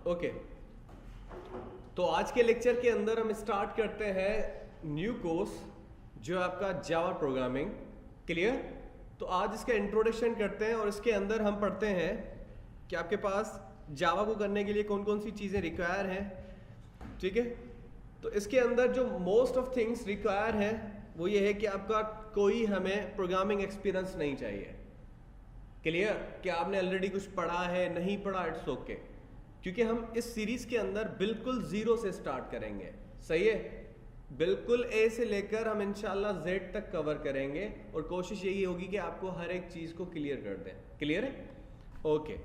Okay, तो आज के लेक्चर के अंदर हम स्टार्ट करते हैं न्यू कोर्स जो है आपका जावा प्रोग्रामिंग। क्लियर? तो आज इसका इंट्रोडक्शन करते हैं और इसके अंदर हम पढ़ते हैं कि आपके पास जावा को करने के लिए कौन कौन सी चीज़ें रिक्वायर हैं। ठीक है, तो इसके अंदर जो मोस्ट ऑफ थिंग्स रिक्वायर है वो ये है कि आपका कोई हमें प्रोग्रामिंग एक्सपीरियंस नहीं चाहिए। क्लियर? कि आपने ऑलरेडी कुछ पढ़ा है, नहीं पढ़ा, इट्स ओके, क्योंकि हम इस सीरीज के अंदर बिल्कुल जीरो से स्टार्ट करेंगे। सही है? बिल्कुल ए से लेकर हम इंशाल्लाह जेड तक कवर करेंगे और कोशिश यही होगी कि आपको हर एक चीज को क्लियर कर दें। क्लियर है? ओके।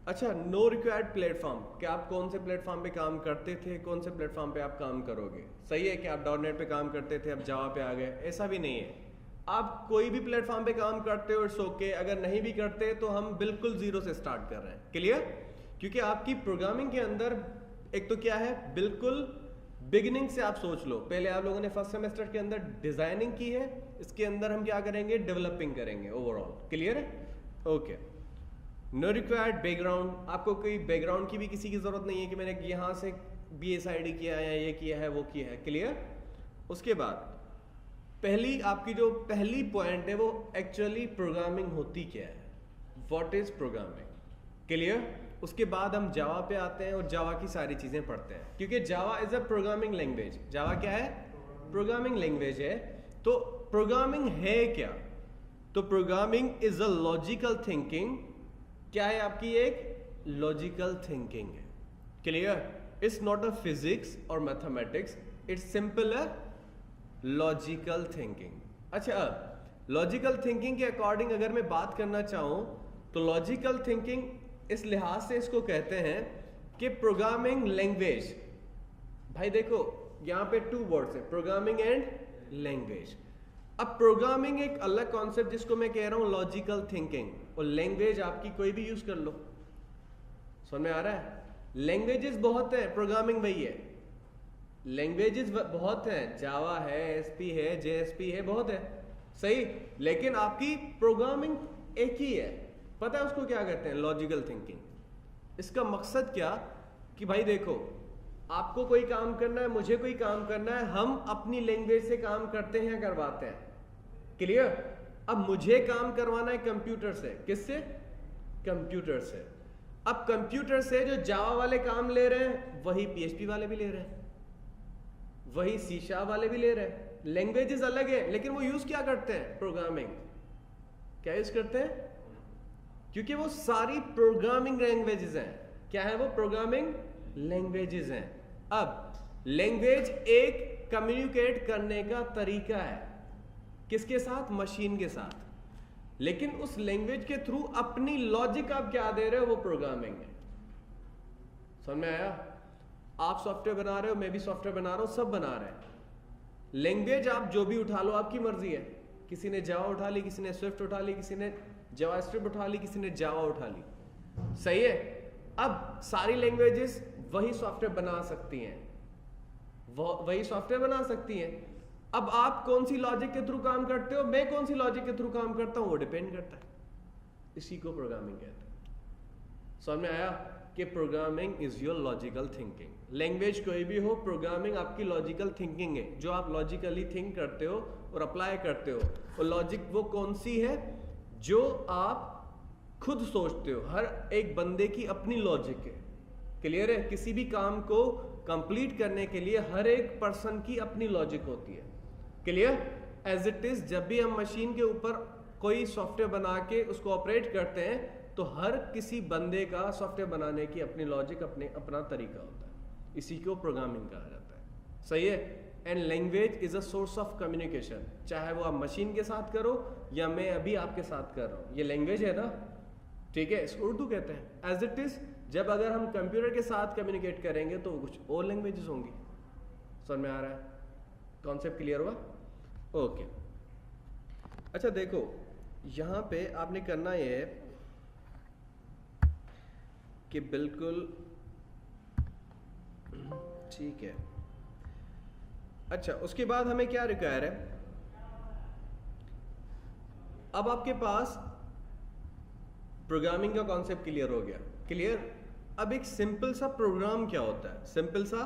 अच्छा, नो रिक्वायर्ड प्लेटफॉर्म, कि आप कौन से प्लेटफॉर्म पे काम करते थे, कौन से प्लेटफॉर्म पे आप काम करोगे। सही है कि आप डॉटनेट पे काम करते थे, अब जावा पे आ गए, ऐसा भी नहीं है। आप कोई भी प्लेटफॉर्म पे काम करते हो, इट्स ओके। अगर नहीं भी करते तो हम बिल्कुल जीरो से स्टार्ट कर रहे हैं। क्लियर? क्योंकि आपकी प्रोग्रामिंग के अंदर एक तो क्या है, बिल्कुल बिगिनिंग से आप सोच लो। पहले आप लोगों ने फर्स्ट सेमेस्टर के अंदर डिजाइनिंग की है, इसके अंदर हम क्या करेंगे, डेवलपिंग करेंगे ओवरऑल। क्लियर है? ओके। नो रिक्वायर्ड बैकग्राउंड, आपको कोई बैकग्राउंड की भी किसी की जरूरत नहीं है कि मैंने यहाँ से BSID किया है, ये किया है, वो किया है। क्लियर? उसके बाद आपकी जो पहली पॉइंट है वो एक्चुअली प्रोग्रामिंग होती क्या है, व्हाट इज प्रोग्रामिंग। क्लियर? उसके बाद हम जावा पे आते हैं और जावा की सारी चीजें पढ़ते हैं, क्योंकि Java is a programming language. Java क्या है? प्रोग्रामिंग लैंग्वेज है। तो प्रोग्रामिंग है क्या? तो programming is a logical thinking. क्या है आपकी? एक लॉजिकल थिंकिंग है। Clear? It's not a physics और mathematics, it's simple a logical thinking. अच्छा, लॉजिकल थिंकिंग के अकॉर्डिंग अगर मैं बात करना चाहूं तो लॉजिकल थिंकिंग इस लिहाज से इसको कहते हैं कि प्रोग्रामिंग लैंग्वेज। भाई देखो, यहां पे टू वर्ड्स है, प्रोग्रामिंग एंड लैंग्वेज। अब प्रोग्रामिंग एक अलग कॉन्सेप्ट जिसको मैं कह रहा हूं लॉजिकल थिंकिंग, और लैंग्वेज आपकी कोई भी यूज कर लो। समझ में आ रहा है? लैंग्वेजेस बहुत है, प्रोग्रामिंग वही है। लैंग्वेजेस बहुत हैं, जावा है, SP है, JSP है, बहुत है। सही, लेकिन आपकी प्रोग्रामिंग एक ही है। पता है उसको क्या कहते हैं? Logical thinking. इसका मकसद क्या कि भाई देखो, आपको कोई काम करना है, मुझे कोई काम करना है, हम अपनी लैंग्वेज से काम करते हैं, करवाते हैं। क्लियर? अब मुझे काम करवाना है कंप्यूटर से। किससे? कंप्यूटर से। अब कंप्यूटर से जो जावा वाले काम ले रहे हैं वही PHP वाले भी ले रहे हैं, वही C# वाले भी ले रहे हैं। लैंग्वेजेस अलग है, लेकिन वो यूज क्या करते हैं? प्रोग्रामिंग। क्या यूज करते हैं? क्योंकि वो सारी प्रोग्रामिंग लैंग्वेजेस हैं। क्या है वो? प्रोग्रामिंग लैंग्वेजेस हैं। अब लैंग्वेज एक कम्युनिकेट करने का तरीका है, किसके साथ? मशीन के साथ। लेकिन उस लैंग्वेज के थ्रू अपनी लॉजिक आप क्या दे रहे हो, वो प्रोग्रामिंग है। समझ में आया? आप सॉफ्टवेयर बना रहे हो, मैं भी सॉफ्टवेयर बना रहा हूं, सब बना रहे हैं। लैंग्वेज आप जो भी उठा लो, आपकी मर्जी है। किसी ने जावा उठा ली, किसी ने स्विफ्ट उठा ली, किसी ने जावास्क्रिप्ट उठा ली, किसी ने जावा उठा ली। सही है? अब सारी लैंग्वेजेस वही सॉफ्टवेयर बना सकती हैं, वही सॉफ्टवेयर बना सकती हैं। अब आप कौन सी लॉजिक के थ्रू काम करते हो, मैं कौन सी लॉजिक के थ्रू काम करता हूं, वो डिपेंड करता है। इसी को प्रोग्रामिंग कहते हैं। समझ में आया कि programming is your logical thinking. Language कोई भी हो, प्रोग्रामिंग आपकी लॉजिकल थिंकिंग है, जो आप लॉजिकली थिंक करते हो और अप्लाई करते हो। और लॉजिक वो कौन सी है? जो आप खुद सोचते हो। हर एक बंदे की अपनी लॉजिक है। क्लियर है? किसी भी काम को कंप्लीट करने के लिए हर एक पर्सन की अपनी लॉजिक होती है। क्लियर? एज इट इज, जब भी हम मशीन के ऊपर कोई सॉफ्टवेयर बना के उसको ऑपरेट करते हैं तो हर किसी बंदे का सॉफ्टवेयर बनाने की अपनी लॉजिक, अपना तरीका होता है। इसी को प्रोग्रामिंग कहा जाता है। सही है? And language is a source of communication. चाहे वो आप मशीन के साथ करो या मैं अभी आपके साथ कर रहा हूं, ये लैंग्वेज है ना। ठीक है? इसको उर्दू कहते हैं। एज इट इज, जब अगर हम कंप्यूटर के साथ कम्युनिकेट करेंगे तो कुछ और लैंग्वेजेस होंगी। समझ में आ रहा है? कॉन्सेप्ट क्लियर हुआ? ओके। अच्छा देखो, यहां पे आपने करना ये है कि बिल्कुल ठीक है। अच्छा, उसके बाद हमें क्या रिक्वायर है? अब आपके पास प्रोग्रामिंग का कॉन्सेप्ट क्लियर हो गया। क्लियर? अब एक सिंपल सा प्रोग्राम क्या होता है, सिंपल सा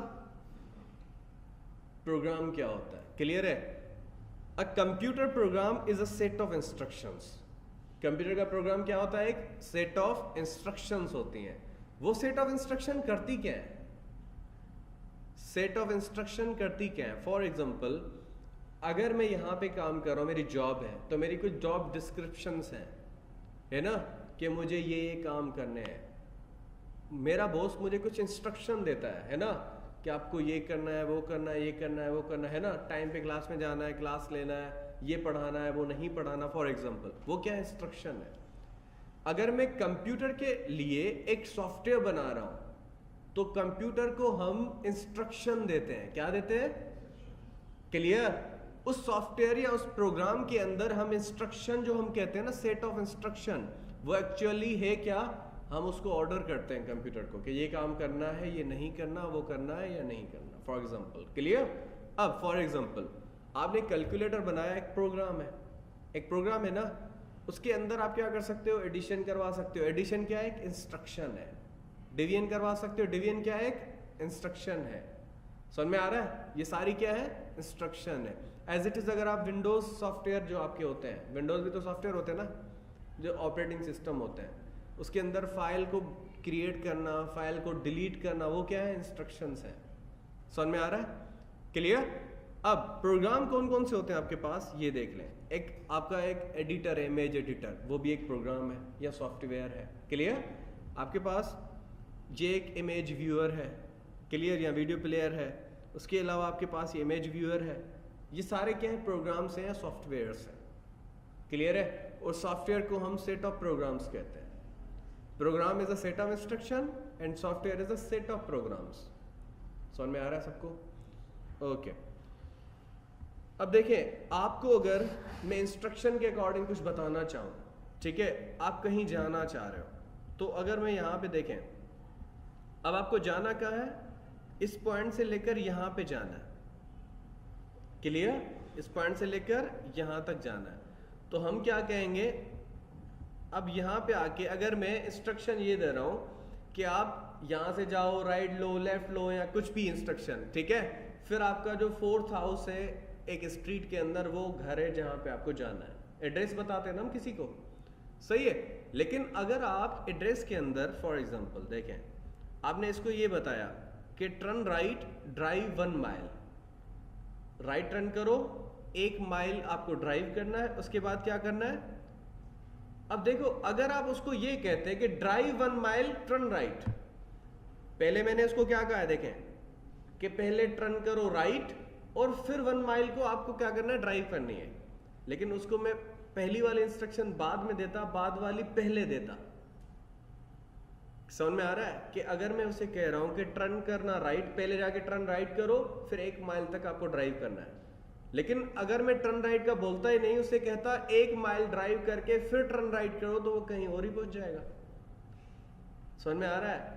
प्रोग्राम क्या होता है, क्लियर है? A computer program is a set of instructions. Computer का प्रोग्राम क्या होता है? एक सेट ऑफ इंस्ट्रक्शंस होती हैं। वो सेट ऑफ इंस्ट्रक्शन करती क्या है? सेट ऑफ इंस्ट्रक्शन करती क्या है? फॉर एग्जाम्पल, अगर मैं यहां पे काम कर रहा हूं, मेरी जॉब है, तो मेरी कुछ जॉब डिस्क्रिप्शंस हैं, है ना, कि मुझे ये काम करने हैं। मेरा बॉस मुझे कुछ इंस्ट्रक्शन देता है ना, कि आपको ये करना है, वो करना है, ये करना है, वो करना है ना, टाइम पे क्लास में जाना है, क्लास लेना है, ये पढ़ाना है, वो नहीं पढ़ाना, फॉर एग्जाम्पल, वो क्या इंस्ट्रक्शन है। अगर मैं कंप्यूटर के लिए एक सॉफ्टवेयर बना रहा हूं, तो कंप्यूटर को हम इंस्ट्रक्शन देते हैं। क्या देते हैं? क्लियर? उस सॉफ्टवेयर या उस प्रोग्राम के अंदर हम इंस्ट्रक्शन, जो हम कहते हैं ना सेट ऑफ इंस्ट्रक्शन, वो एक्चुअली है क्या? हम उसको ऑर्डर करते हैं कंप्यूटर को कि ये काम करना है, ये नहीं करना, वो करना है या नहीं करना, फॉर एग्जाम्पल। क्लियर? अब फॉर एग्जाम्पल, आपने कैलकुलेटर बनाया, एक प्रोग्राम है, एक प्रोग्राम है ना, उसके अंदर आप क्या कर सकते हो? एडिशन करवा सकते हो। एडिशन क्या है? एक इंस्ट्रक्शन है। डिवीजन करवा सकते हो। डिवीजन क्या है? एक इंस्ट्रक्शन है। समझ में आ रहा है? ये सारी क्या है? इंस्ट्रक्शन है। एज इट इज, अगर आप विंडोज सॉफ्टवेयर जो आपके होते हैं, विंडोज भी तो सॉफ्टवेयर होते हैं ना, जो ऑपरेटिंग सिस्टम होते हैं, उसके अंदर फाइल को क्रिएट करना, फाइल को डिलीट करना, वो क्या है? इंस्ट्रक्शंस है। समझ में आ रहा है? क्लियर? अब प्रोग्राम कौन कौन से होते हैं आपके पास, ये देख लें। एक आपका एक एडिटर है, इमेज एडिटर, वो भी एक प्रोग्राम है या सॉफ्टवेयर है। क्लियर? आपके पास ये एक इमेज व्यूअर है, क्लियर, या वीडियो प्लेयर है। उसके अलावा आपके पास ये इमेज व्यूअर है। ये सारे क्या है? प्रोग्राम्स हैं या सॉफ्टवेयर्स हैं। क्लियर है? और सॉफ्टवेयर को हम सेट ऑफ प्रोग्राम्स कहते हैं। Program is a set of instruction and software is a set of programs. समझ में आ रहा है सबको? ओके। अब देखें, आपको अगर मैं इंस्ट्रक्शन के अकॉर्डिंग कुछ बताना चाहूँ, ठीक है, आप कहीं जाना चाह रहे हो, तो अगर मैं यहाँ पे देखें, अब आपको जाना कहाँ है? इस पॉइंट से लेकर यहाँ पे जाना है। क्लियर? इस पॉइंट से लेकर यहाँ तक जाना है। तो हम क्या कहेंगे, अब यहाँ पे आके अगर मैं इंस्ट्रक्शन ये दे रहा हूँ कि आप यहाँ से जाओ, राइट लो, लेफ्ट लो, या कुछ भी इंस्ट्रक्शन, ठीक है, फिर आपका जो 4th हाउस है एक स्ट्रीट के अंदर, वो घर है जहाँ पे आपको जाना है। एड्रेस बताते हैं ना हम किसी को, सही है। लेकिन अगर आप एड्रेस के अंदर, फॉर एग्जांपल देखें, आपने इसको ये बताया कि turn right, drive 1 mile, right turn करो, 1 माइल आपको ड्राइव करना है, उसके बाद क्या करना है? अब देखो, अगर आप उसको ये कहते हैं कि ड्राइव 1 माइल, टर्न राइट, पहले मैंने उसको क्या कहा है, देखें, कि पहले टर्न करो राइट और फिर 1 माइल को आपको क्या करना है? ड्राइव करनी है। लेकिन उसको मैं पहली वाली इंस्ट्रक्शन बाद में देता, बाद वाली पहले देता। समझ में आ रहा है? कि अगर मैं उसे कह रहा हूं कि टर्न करना राइट, पहले जाके टर्न राइट करो, फिर 1 माइल तक आपको ड्राइव करना है। लेकिन अगर मैं टर्न राइट का बोलता ही नहीं, उसे कहता 1 माइल ड्राइव करके फिर टर्न राइट करो, तो वो कहीं और ही पहुंच जाएगा। समझ में आ रहा है?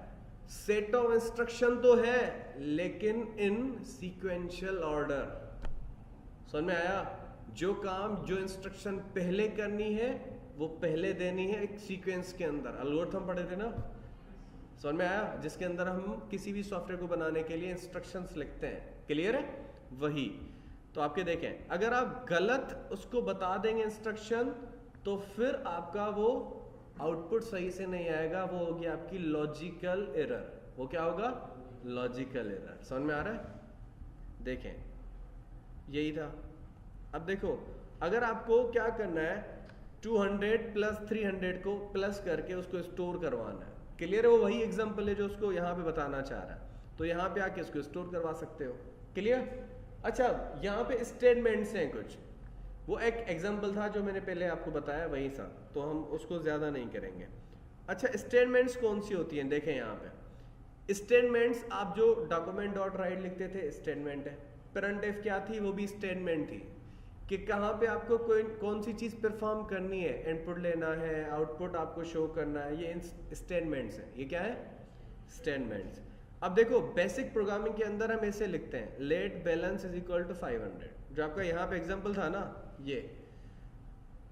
सेट ऑफ इंस्ट्रक्शन तो है, लेकिन इन सीक्वेंशियल ऑर्डर। समझ में आया? जो काम, जो इंस्ट्रक्शन पहले करनी है, वो पहले देनी है एक सीक्वेंस के अंदर। एल्गोरिथम पढ़े थे ना, समझ में आया? जिसके अंदर हम किसी भी सॉफ्टवेयर को बनाने के लिए इंस्ट्रक्शंस लिखते हैं। क्लियर है? वही तो आपके देखें, अगर आप गलत उसको बता देंगे इंस्ट्रक्शन, तो फिर आपका वो आउटपुट सही से नहीं आएगा, वो होगी आपकी लॉजिकल एरर। वो क्या होगा? Logical error. समझ में आ रहा है? देखें, यही था। अब देखो, अगर आपको क्या करना है, 200 + 300 को प्लस करके उसको स्टोर करवाना है। क्लियर है? वो वही एग्जांपल है जो उसको यहाँ पे बताना चाह रहा है, तो यहाँ पे आके उसको स्टोर करवा सकते हो। क्लियर? अच्छा, यहाँ पे स्टेटमेंट्स हैं कुछ, वो एक एग्जांपल था जो मैंने पहले आपको बताया, वही सा, तो हम उसको ज़्यादा नहीं करेंगे। अच्छा, स्टेटमेंट्स कौन सी होती हैं? देखें यहाँ पे स्टेटमेंट्स, आप जो डॉक्यूमेंट डॉट राइट लिखते थे, स्टेटमेंट है। पेरेंट इफ क्या थी? वो भी स्टेटमेंट थी, कि कहाँ पे आपको कौन सी चीज़ परफॉर्म करनी है, इनपुट लेना है, आउटपुट आपको शो करना है, ये स्टेटमेंट्स हैं। ये क्या है? स्टेटमेंट्स। अब देखो, बेसिक प्रोग्रामिंग के अंदर हम ऐसे लिखते हैं, let balance is equal to 500, जो आपका यहाँ पे एग्जांपल था ना, ये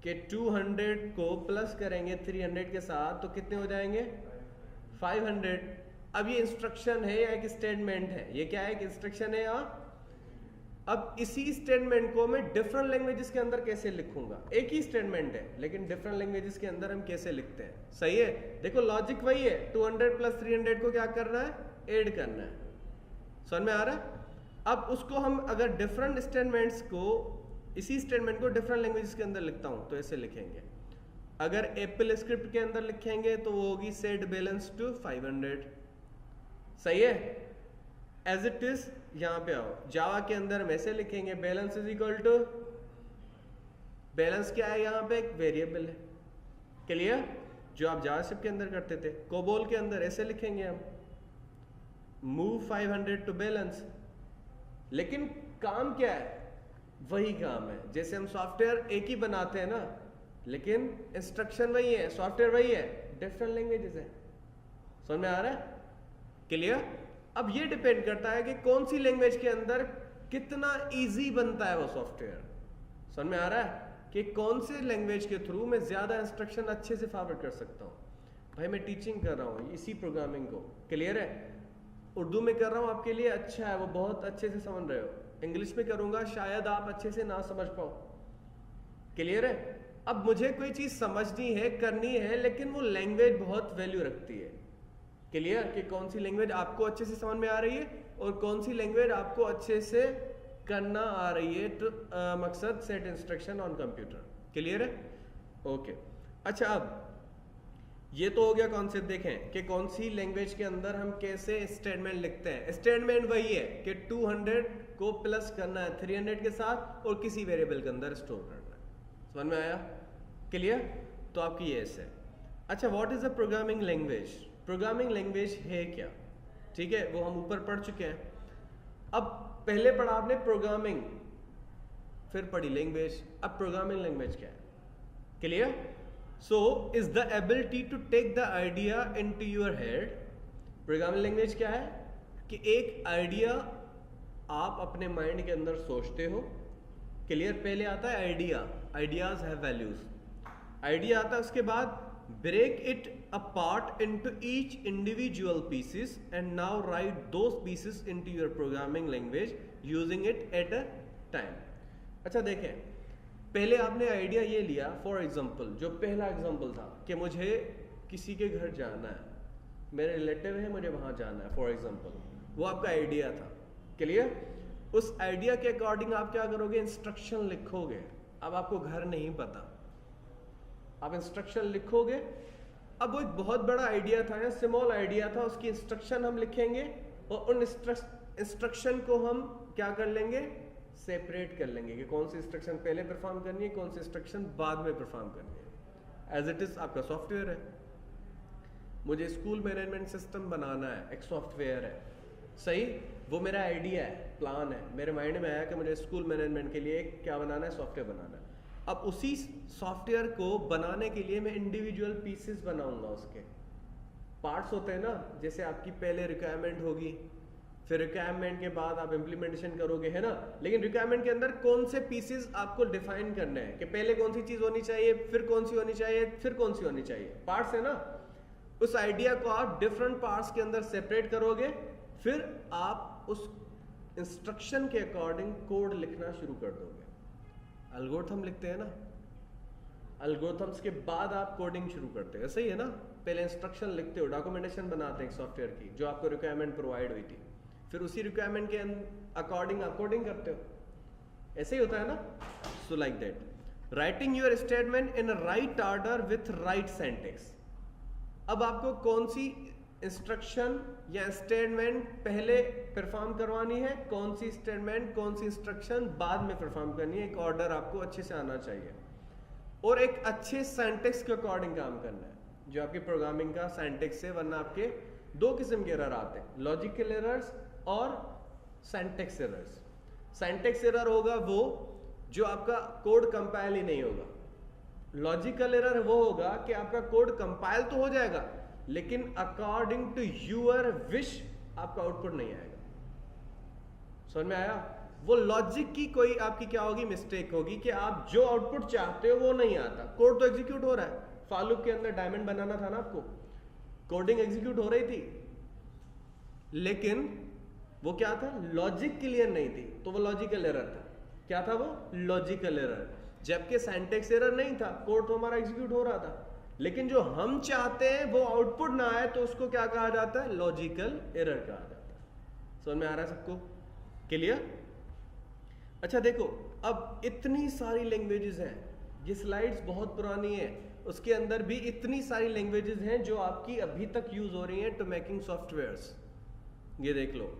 कि 200 को प्लस करेंगे 300 के साथ, तो कितने हो जाएंगे? 500। अब ये इंस्ट्रक्शन है या एक स्टेटमेंट है? ये क्या है? एक इंस्ट्रक्शन है या? अब इसी स्टेटमेंट को मैं डिफरेंट लैंग्वेजेस के अंदर कैसे लिखूंगा? एक ही स्टेटमेंट है लेकिन डिफरेंट लैंग्वेजेस के अंदर हम कैसे लिखते हैं? सही है, देखो लॉजिक वही है, 200 प्लस 300 को क्या करना है? ऐड करना है। समझ में आ रहा है? अब उसको हम अगर डिफरेंट स्टेटमेंट्स को, इसी स्टेटमेंट को डिफरेंट लैंग्वेजेस के अंदर लिखता हूं तो ऐसे लिखेंगे। अगर एप्पल स्क्रिप्ट के अंदर लिखेंगे तो वो होगी सेट बैलेंस टू 500। सही है, एज इट इज यहां पे आओ, जावा के अंदर हम ऐसे लिखेंगे balance is equal to, balance क्या है यहां पे? एक वेरिएबल है। क्लियर? जो आप जावास्क्रिप्ट के अंदर करते थे। कोबोल के अंदर ऐसे लिखेंगे हम मूव 500 टू बैलेंस, लेकिन काम क्या है? वही काम है जैसे हम सॉफ्टवेयर एक ही बनाते हैं ना, लेकिन इंस्ट्रक्शन वही है, सॉफ्टवेयर वही है, डिफरेंट लैंग्वेजेस है। समझ में आ रहा है? क्लियर? अब ये डिपेंड करता है कि कौन सी लैंग्वेज के अंदर कितना इजी बनता है वो सॉफ्टवेयर। समझ में आ रहा है कि कौन से लैंग्वेज के थ्रू मैं ज्यादा इंस्ट्रक्शन अच्छे से फॉरवर्ड कर सकता हूँ। भाई मैं टीचिंग कर रहा हूँ इसी प्रोग्रामिंग को, क्लियर है? उर्दू में कर रहा हूँ आपके लिए अच्छा है, वो बहुत अच्छे से समझ रहे हो। इंग्लिश में करूंगा शायद आप अच्छे से ना समझ पाओ। क्लियर है? अब मुझे कोई चीज समझनी है, करनी है, लेकिन वो लैंग्वेज बहुत वैल्यू रखती है। क्लियर? कि कौन सी लैंग्वेज आपको अच्छे से समझ में आ रही है और कौन सी लैंग्वेज आपको अच्छे से करना आ रही है। तो मकसद set instruction on computer. Clear है? ओके। अच्छा, अब ये तो हो गया कॉन्सेप्ट। देखें कि कौन सी लैंग्वेज के अंदर हम कैसे स्टेटमेंट लिखते हैं। स्टेटमेंट वही है कि 200 को प्लस करना है 300 के साथ और किसी वेरिएबल के अंदर स्टोर करना है। समझ में आया? क्लियर? तो आपकी ये ऐसे है। अच्छा, what is a programming language? Programming language है क्या? ठीक है, वो हम ऊपर पढ़ चुके हैं। अब पहले पढ़ा आपने प्रोग्रामिंग, फिर पढ़ी लैंग्वेज, अब प्रोग्रामिंग लैंग्वेज क्या है? Clear? So is the ability to take the idea into your head. Programming language क्या है? कि एक आइडिया आप अपने माइंड के अंदर सोचते हो। क्लियर? पहले आता है idea, ideas have values. Idea आता है, उसके बाद break it apart into each individual pieces and now write those pieces into your programming language using it at a time. अच्छा देखें, पहले आपने आइडिया ये लिया, फॉर एग्जाम्पल जो पहला एग्जाम्पल था कि मुझे किसी के घर जाना है, मेरे रिलेटिव है, मुझे वहां जाना है, फॉर एग्जाम्पल, वो आपका आइडिया था। क्लियर? उस आइडिया के अकॉर्डिंग आप क्या करोगे? इंस्ट्रक्शन लिखोगे। अब आपको घर नहीं पता, आप इंस्ट्रक्शन लिखोगे। अब वो एक बहुत बड़ा आइडिया था या स्मॉल आइडिया था, उसकी इंस्ट्रक्शन हम लिखेंगे और उन इंस्ट्रक्शन को हम क्या कर लेंगे? सेपरेट कर लेंगे कि कौन सी इंस्ट्रक्शन पहले परफॉर्म करनी है, कौन सी इंस्ट्रक्शन बाद में परफॉर्म करनी है। एज इट इज आपका सॉफ्टवेयर है, मुझे स्कूल मैनेजमेंट सिस्टम बनाना है, एक सॉफ्टवेयर है, सही? वो मेरा आइडिया है, प्लान है, मेरे माइंड में आया कि मुझे स्कूल मैनेजमेंट के लिए क्या बनाना है? सॉफ्टवेयर बनाना है। अब उसी सॉफ्टवेयर को बनाने के लिए मैं इंडिविजुअल पीसेस बनाऊंगा, उसके पार्ट्स होते हैं ना, जैसे आपकी पहले रिक्वायरमेंट होगी, फिर रिक्वायरमेंट के बाद आप इम्प्लीमेंटेशन करोगे, है ना? लेकिन रिक्वायरमेंट के अंदर कौन से पीसेस आपको डिफाइन करने हैं कि पहले कौन सी चीज होनी चाहिए, फिर कौन सी होनी चाहिए, फिर कौन सी होनी चाहिए। पार्ट्स है ना, उस आइडिया को आप डिफरेंट पार्ट्स के अंदर सेपरेट करोगे, फिर आप उस इंस्ट्रक्शन के अकॉर्डिंग कोड लिखना शुरू कर दोगे। एल्गोरिथम लिखते हैं ना, एल्गोरिथम्स के बाद आप कोडिंग शुरू करते हैं, सही है ना? पहले इंस्ट्रक्शन लिखते हो, डॉक्यूमेंटेशन बनाते हैं सॉफ्टवेयर की जो आपको रिक्वायरमेंट प्रोवाइड हुई थी, फिर उसी रिक्वायरमेंट के अकॉर्डिंग आप कोडिंग करते हो। ऐसे ही होता है ना? So like that writing your statement in right order with right syntax. अब आपको कौन सी इंस्ट्रक्शन या स्टेटमेंट पहले परफॉर्म करवानी है, कौन सी स्टेटमेंट, कौन सी इंस्ट्रक्शन बाद में परफॉर्म करनी है, एक ऑर्डर आपको अच्छे से आना चाहिए और एक अच्छे सिंटैक्स के अकॉर्डिंग काम करना है जो आपकी प्रोग्रामिंग का सिंटैक्स है। वरना आपके दो किस्म के एरर आते हैं, लॉजिकल एरर्स और सिंटैक्स एरर्स। सिंटैक्स एरर होगा वो जो आपका कोड कंपाइल ही नहीं होगा, लॉजिकल एरर वो होगा कि आपका कोड कंपाइल तो हो जाएगा लेकिन अकॉर्डिंग टू यूअर विश आपका आउटपुट नहीं आएगा। समझ में आया? वो लॉजिक की कोई आपकी क्या होगी? मिस्टेक होगी कि आप जो आउटपुट चाहते हो वो नहीं आता। कोड तो एग्जीक्यूट हो रहा है, फालूक के अंदर डायमंड बनाना था ना आपको, कोडिंग एग्जीक्यूट हो रही थी, लेकिन वो क्या था, लॉजिक क्लियर नहीं थी, तो वो लॉजिकल एरर था। क्या था वो, लॉजिकल एरर। जबकि सिंटैक्स एरर नहीं था, कोड तो हमारा एग्जीक्यूट हो रहा था, लेकिन जो हम चाहते हैं वो आउटपुट ना आए, तो उसको क्या कहा जाता है, लॉजिकल एरर कहा जाता है। समझ में आ रहा है सबको, क्लियर? अच्छा देखो, अब इतनी सारी लैंग्वेजेस हैं, ये स्लाइड्स बहुत पुरानी है, उसके अंदर भी इतनी सारी लैंग्वेजेस हैं जो आपकी अभी तक यूज हो रही हैं टू मेकिंग सॉफ्टवेयर्स। ये देख लो,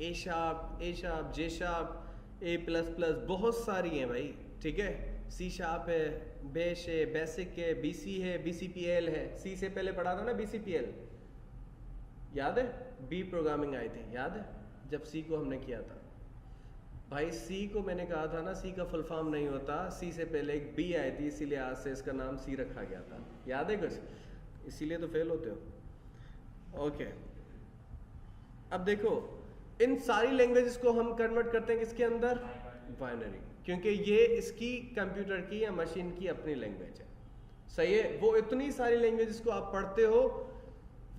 ए शार्प, जे शार्प, A++, बहुत सारी हैं भाई, ठीक है। C शार्प है, बेश है, बेसिक है, BC है, BCPL है। C से पहले पढ़ा था ना BCPL, याद है? B प्रोग्रामिंग आई थी, याद है जब C को हमने किया था भाई। C को मैंने कहा था ना, C का फुल फॉर्म नहीं होता, C से पहले एक B आई थी, इसीलिए आज से इसका नाम C रखा गया था, याद है कुछ? इसीलिए तो फेल होते हो। ओके, अब देखो, इन सारी लैंग्वेजेस को हम कन्वर्ट करते हैं किसके अंदर, बाइनरी, क्योंकि ये इसकी कंप्यूटर की या मशीन की अपनी लैंग्वेज है, सही है। वो इतनी सारी लैंग्वेजेस को आप पढ़ते हो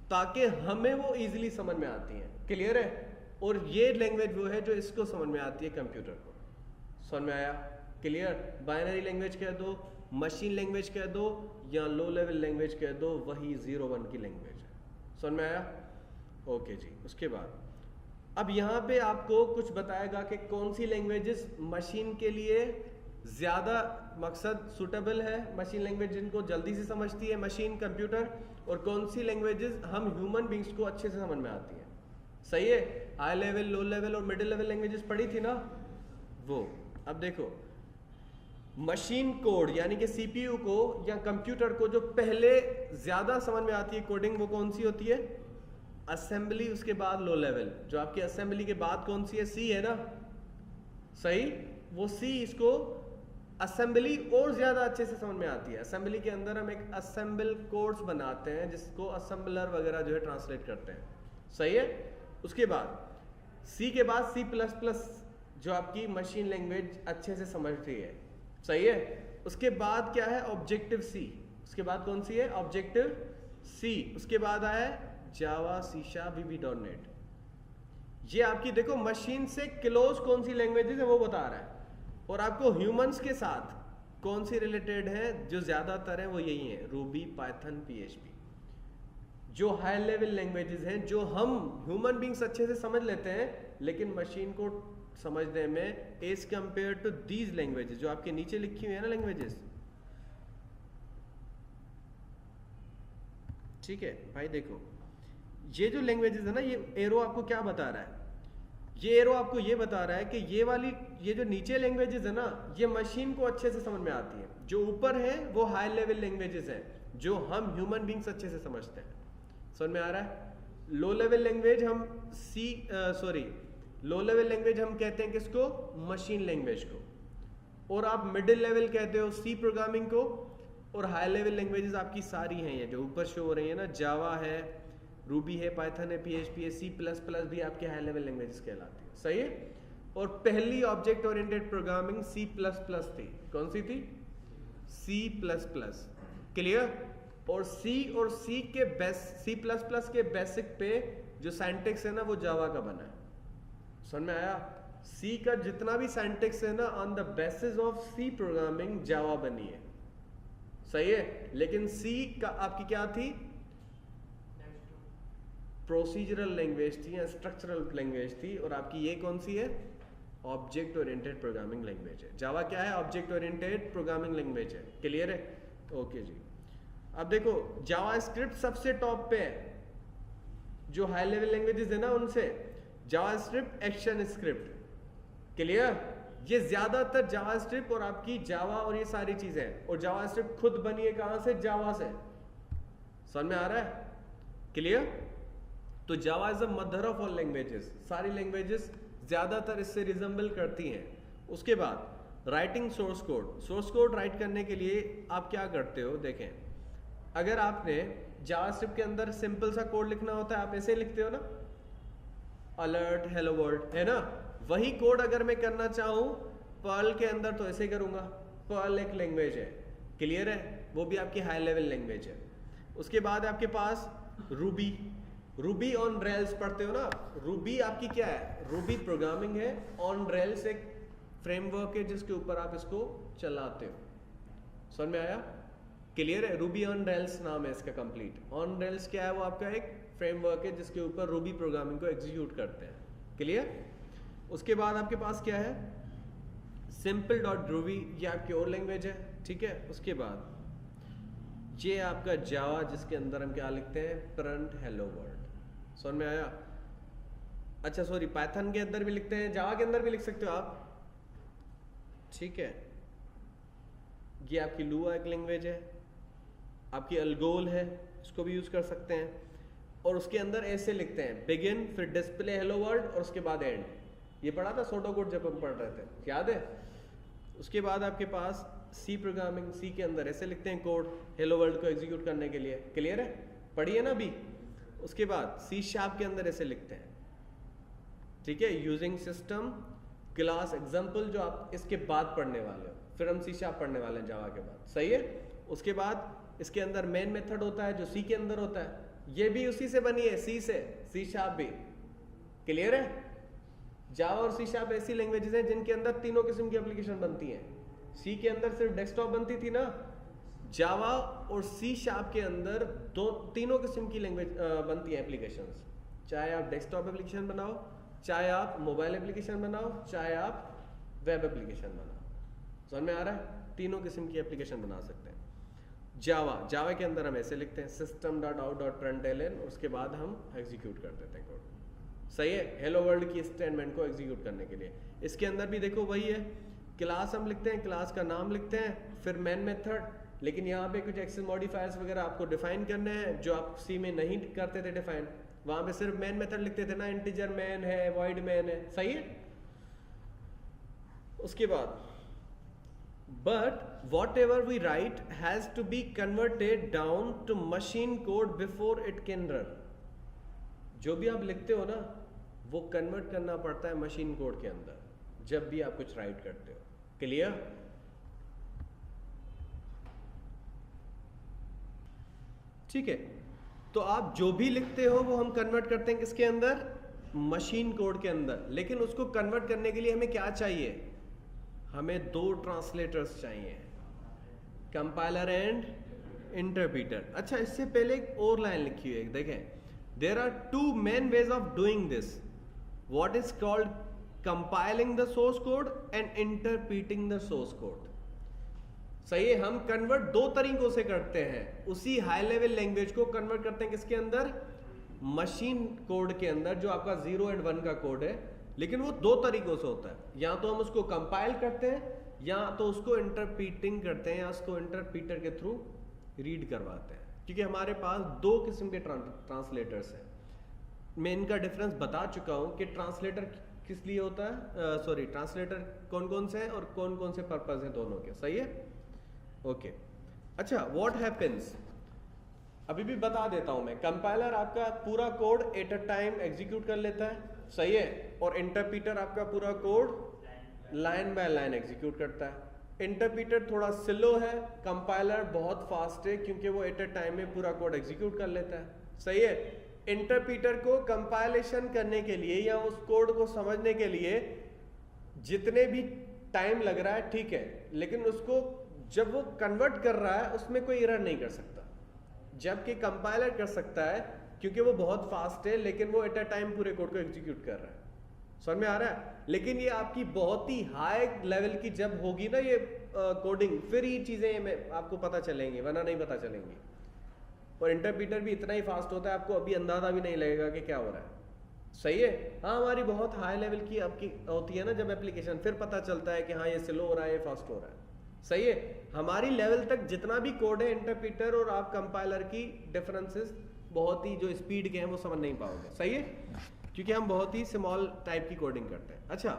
ताकि हमें वो इजीली समझ में आती हैं, क्लियर है। और ये लैंग्वेज वो है जो इसको समझ में आती है, कंप्यूटर को। समझ में आया, क्लियर? बाइनरी लैंग्वेज कह दो, मशीन लैंग्वेज कह दो, या लो लेवल लैंग्वेज कह दो, वही 0-1 की लैंग्वेज है। समझ में आया? ओके जी। उसके बाद अब यहाँ पे आपको कुछ बताएगा कि कौन सी लैंग्वेजेस मशीन के लिए ज़्यादा मकसद सूटेबल है, मशीन लैंग्वेज जिनको जल्दी से समझती है मशीन, कंप्यूटर, और कौन सी लैंग्वेजेस हम ह्यूमन बींग्स को अच्छे से समझ में आती हैं, सही है। हाई लेवल, लो लेवल और मिडिल लेवल लैंग्वेजेस पढ़ी थी ना वो। अब देखो, मशीन कोड यानी कि CPU को या कंप्यूटर को जो पहले ज़्यादा समझ में आती है कोडिंग, वो कौन सी होती है, असेंबली, उसके बाद लो लेवल। जो आपकी असेंबली के बाद कौन सी है, C है ना, सही। वो C इसको असेंबली और ज्यादा अच्छे से समझ में आती है। असेंबली के अंदर हम एक असेंबल कोड्स बनाते हैं जिसको असेंबलर वगैरह जो है ट्रांसलेट करते हैं, सही है। उसके बाद C के बाद C++ जो आपकी मशीन लैंग्वेज अच्छे से समझती है, सही है। उसके बाद क्या है, ऑब्जेक्टिव C। उसके बाद कौन सी है, ऑब्जेक्टिव C। उसके बाद आया जावा, C#, VB.NET। ये आपकी देखो मशीन से क्लोज कौन सी लैंग्वेजेस है वो बता रहा है, और आपको ह्यूमंस के साथ कौन सी रिलेटेड है, जो ज्यादातर है वो यही है, रूबी, पाइथन, PHP। जो हाई लेवल लैंग्वेजेस हैं जो हम ह्यूमन बींग्स अच्छे से समझ लेते हैं, लेकिन मशीन को समझने में as compare to these languages जो आपके नीचे लिखी हुई है ना लैंग्वेजेस, ठीक है भाई। देखो ये जो लैंग्वेजेस है ना, ये एरो आपको क्या बता रहा है, ये एरो आपको ये बता रहा है कि ये वाली, ये जो नीचे लैंग्वेजेस है ना, ये मशीन को अच्छे से समझ में आती है। जो ऊपर है वो हाई लेवल लैंग्वेजेस है जो हम ह्यूमन बींग्स अच्छे से समझते हैं। समझ में आ रहा है। लो लेवल लैंग्वेज हम लो लेवल लैंग्वेज हम कहते हैं किसको, मशीन लैंग्वेज को, और आप मिडिल लेवल कहते हो C प्रोग्रामिंग को, और हाई लेवल लैंग्वेजेस आपकी सारी हैं ये जो ऊपर शो हो रही है ना, जावा है, रूबी है, पाइथन है, PHP है, C++ भी आपके हाई लेवल लैंग्वेजेस कहलाती है, सही है। और पहली ऑब्जेक्ट ओरिएंटेड प्रोग्रामिंग C++ थी, कौन सी थी, C++, क्लियर। और C के बेसिक पे जो सिंटैक्स है ना वो जावा का बना है। समझ में आया। C का जितना भी सिंटैक्स है ना, on the basis of C programming Java बनी है, सही है। लेकिन C का आपकी क्या थी, प्रोसीजरल लैंग्वेज थी या स्ट्रक्चरल लैंग्वेज थी, और आपकी ये कौन सी है, ऑब्जेक्ट ओरिएंटेड प्रोग्रामिंग लैंग्वेज है। जावा क्या है, ऑब्जेक्ट ओरिएंटेड प्रोग्रामिंग लैंग्वेज है, क्लियर है। ओके जी। अब देखो जावा स्क्रिप्ट सबसे टॉप पे है, जो हाई लेवल लैंग्वेजेस है ना उनसे, जावा स्क्रिप्ट, एक्शन स्क्रिप्ट, क्लियर। ये ज्यादातर जावा स्क्रिप्ट और आपकी जावा और ये सारी चीजें, और जावा स्क्रिप्ट खुद बनी है कहां से, जावा से। समझ में आ रहा है, क्लियर। तो Java is the mother of all languages, सारी लैंग्वेजेस ज्यादातर इससे रिजेंबल करती हैं। उसके बाद writing source code, source code right करने के लिए आप क्या करते हो, देखें, अगर आपने जावास्क्रिप्ट के अंदर सिंपल सा कोड लिखना होता है, आप ऐसे लिखते हो ना, अलर्ट हेलो वर्ल्ड, है ना। वही कोड अगर मैं करना चाहूँ पर्ल के अंदर तो ऐसे करूंगा। पर्ल एक लैंग्वेज है, क्लियर है, वो भी आपकी हाई लेवल लैंग्वेज है। उसके बाद आपके पास रूबी, रूबी ऑन रेल्स पढ़ते हो ना, रूबी आपकी क्या है, रूबी प्रोग्रामिंग है, ऑन रेल्स एक फ्रेमवर्क है जिसके ऊपर आप इसको चलाते हो। समझ में आया? क्लियर है? रूबी ऑन रेल्स नाम है इसका कंप्लीट। ऑन रेल्स क्या है? वो आपका एक फ्रेमवर्क है जिसके ऊपर रूबी प्रोग्रामिंग को एग्जीक्यूट करते हैं। क्लियर? उसके बाद आपके पास क्या है, सिंपल डॉट रूबी, ये आपकी और लैंग्वेज है, ठीक है। उसके बाद ये आपका जावा जिसके अंदर हम क्या लिखते हैं, प्रिंट हेलो वर्ल्ड। समझ में आया? अच्छा सॉरी, पाइथन के अंदर भी लिखते हैं, जावा के अंदर भी लिख सकते हो आप, ठीक है। ये आपकी लुआ एक लैंग्वेज है, आपकी अलगोल है, इसको भी यूज कर सकते हैं। और उसके अंदर ऐसे लिखते हैं, बिगिन फिर डिस्प्ले हेलो वर्ल्ड और उसके बाद एंड। ये पढ़ा था सोडो कोड जब हम पढ़ रहे थे, याद है? उसके बाद आपके पास सी प्रोग्रामिंग, सी के अंदर ऐसे लिखते हैं कोड हेलो वर्ल्ड को एग्जीक्यूट करने के लिए। क्लियर है? पढ़िए ना अभी। उसके बाद सी शार्प के अंदर ऐसे लिखते हैं, ठीक है, यूजिंग सिस्टम क्लास एग्जाम्पल, जो आप इसके बाद पढ़ने वाले हो। फिर हम सी शार्प पढ़ने वाले हैं जावा के बाद, सही है। उसके बाद इसके अंदर मेन मेथड होता है जो सी के अंदर होता है, ये भी उसी से बनी है, सी से, सी शार्प भी। क्लियर है? जावा और सी शार्प ऐसी लैंग्वेजेस हैं जिनके अंदर तीनों किस्म की एप्लीकेशन बनती हैं। सी के अंदर सिर्फ डेस्कटॉप बनती थी ना, जावा और सी शार्प के अंदर तीनों किस्म की लैंग्वेज बनती हैं एप्लीकेशंस। चाहे आप डेस्कटॉप एप्लीकेशन बनाओ, चाहे आप मोबाइल एप्लीकेशन बनाओ, चाहे आप वेब एप्लीकेशन बनाओ। समझ में आ रहा है? तीनों किस्म की एप्लीकेशन बना सकते हैं। जावा के अंदर हम ऐसे लिखते हैं, system dot out dot println, उसके बाद हम एग्जीक्यूट कर देते हैं कोड। सही है? हेलो वर्ल्ड की स्टेटमेंट को एग्जीक्यूट करने के लिए। इसके अंदर भी देखो वही है, क्लास हम लिखते हैं, क्लास का नाम लिखते हैं, फिर मेन मेथड, लेकिन यहाँ पे कुछ एक्सेस मॉडिफायर्स वगैरह आपको डिफाइन करने हैं जो आप सी में नहीं करते थे डिफाइन। वहां पे सिर्फ मेन मेथड लिखते थे ना, इंटीजर मैन है, वॉइड मैन है, सही है। उसके बाद but whatever we write has to be converted down to machine code before it can run. जो भी आप लिखते हो ना वो कन्वर्ट करना पड़ता है मशीन कोड के अंदर जब भी आप कुछ राइट करते हो। क्लियर? ठीक है, तो आप जो भी लिखते हो वो हम कन्वर्ट करते हैं किसके अंदर, मशीन कोड के अंदर। लेकिन उसको कन्वर्ट करने के लिए हमें क्या चाहिए, हमें दो ट्रांसलेटर्स चाहिए, कंपाइलर एंड इंटरप्रीटर। अच्छा, इससे पहले एक और लाइन लिखी है, देखें, there are two main ways of doing this, what is called compiling the source code and interpreting the source code. सही है, हम कन्वर्ट दो तरीकों से करते हैं, उसी हाई लेवल लैंग्वेज को कन्वर्ट करते हैं किसके अंदर, मशीन कोड के अंदर, जो आपका 0 और 1 का कोड है। लेकिन वो दो तरीकों से होता है, या तो हम उसको कंपाइल करते हैं या तो उसको इंटरप्रीटिंग करते हैं, या उसको इंटरप्रीटर के थ्रू रीड करवाते हैं, क्योंकि हमारे पास दो किस्म के ट्रांसलेटर्स हैं। मैं इनका डिफरेंस बता चुका हूं कि ट्रांसलेटर किस लिए होता है, सॉरी, ट्रांसलेटर कौन कौन से हैं और कौन कौन से पर्पज हैं दोनों के। सही है? ओके। अच्छा, व्हाट हैपेंस, अभी भी बता देता हूं मैं। कंपाइलर आपका पूरा code eight a time execute कर लेता है, सही है, और इंटरप्रीटर आपका पूरा code line by line execute करता है। इंटरप्रीटर थोड़ा स्लो है, कंपाइलर बहुत फास्ट है, क्योंकि वो एट अ टाइम में पूरा कोड एग्जीक्यूट कर लेता है। सही है? इंटरप्रीटर को कंपाइलेशन करने के लिए या उस कोड को समझने के लिए जितने भी टाइम लग रहा है ठीक है, लेकिन उसको जब वो कन्वर्ट कर रहा है उसमें कोई एरर नहीं कर सकता, जबकि कंपाइलर कर सकता है, क्योंकि वो बहुत फास्ट है, लेकिन वो एट अ टाइम पूरे कोड को एग्जीक्यूट कर रहा है। समझ में आ रहा है? लेकिन ये आपकी बहुत ही हाई लेवल की जब होगी ना ये कोडिंग, फिर ये चीजें मैं आपको पता चलेंगी, वरना नहीं पता चलेंगी। और इंटरप्रीटर भी इतना ही फास्ट होता है, आपको अभी अंदाजा भी नहीं लगेगा कि क्या हो रहा है। सही है? हाँ, हमारी बहुत हाई लेवल की आपकी होती है ना जब एप्लीकेशन, फिर पता चलता है कि हाँ ये स्लो हो रहा है, ये फास्ट हो रहा है। सही है? हमारी लेवल तक जितना भी कोड है, इंटरप्रीटर और आप कंपाइलर की डिफरेंसेस बहुत ही जो स्पीड के हैं वो समझ नहीं पाओगे। सही है? क्योंकि हम बहुत ही स्मॉल टाइप की कोडिंग करते हैं। अच्छा,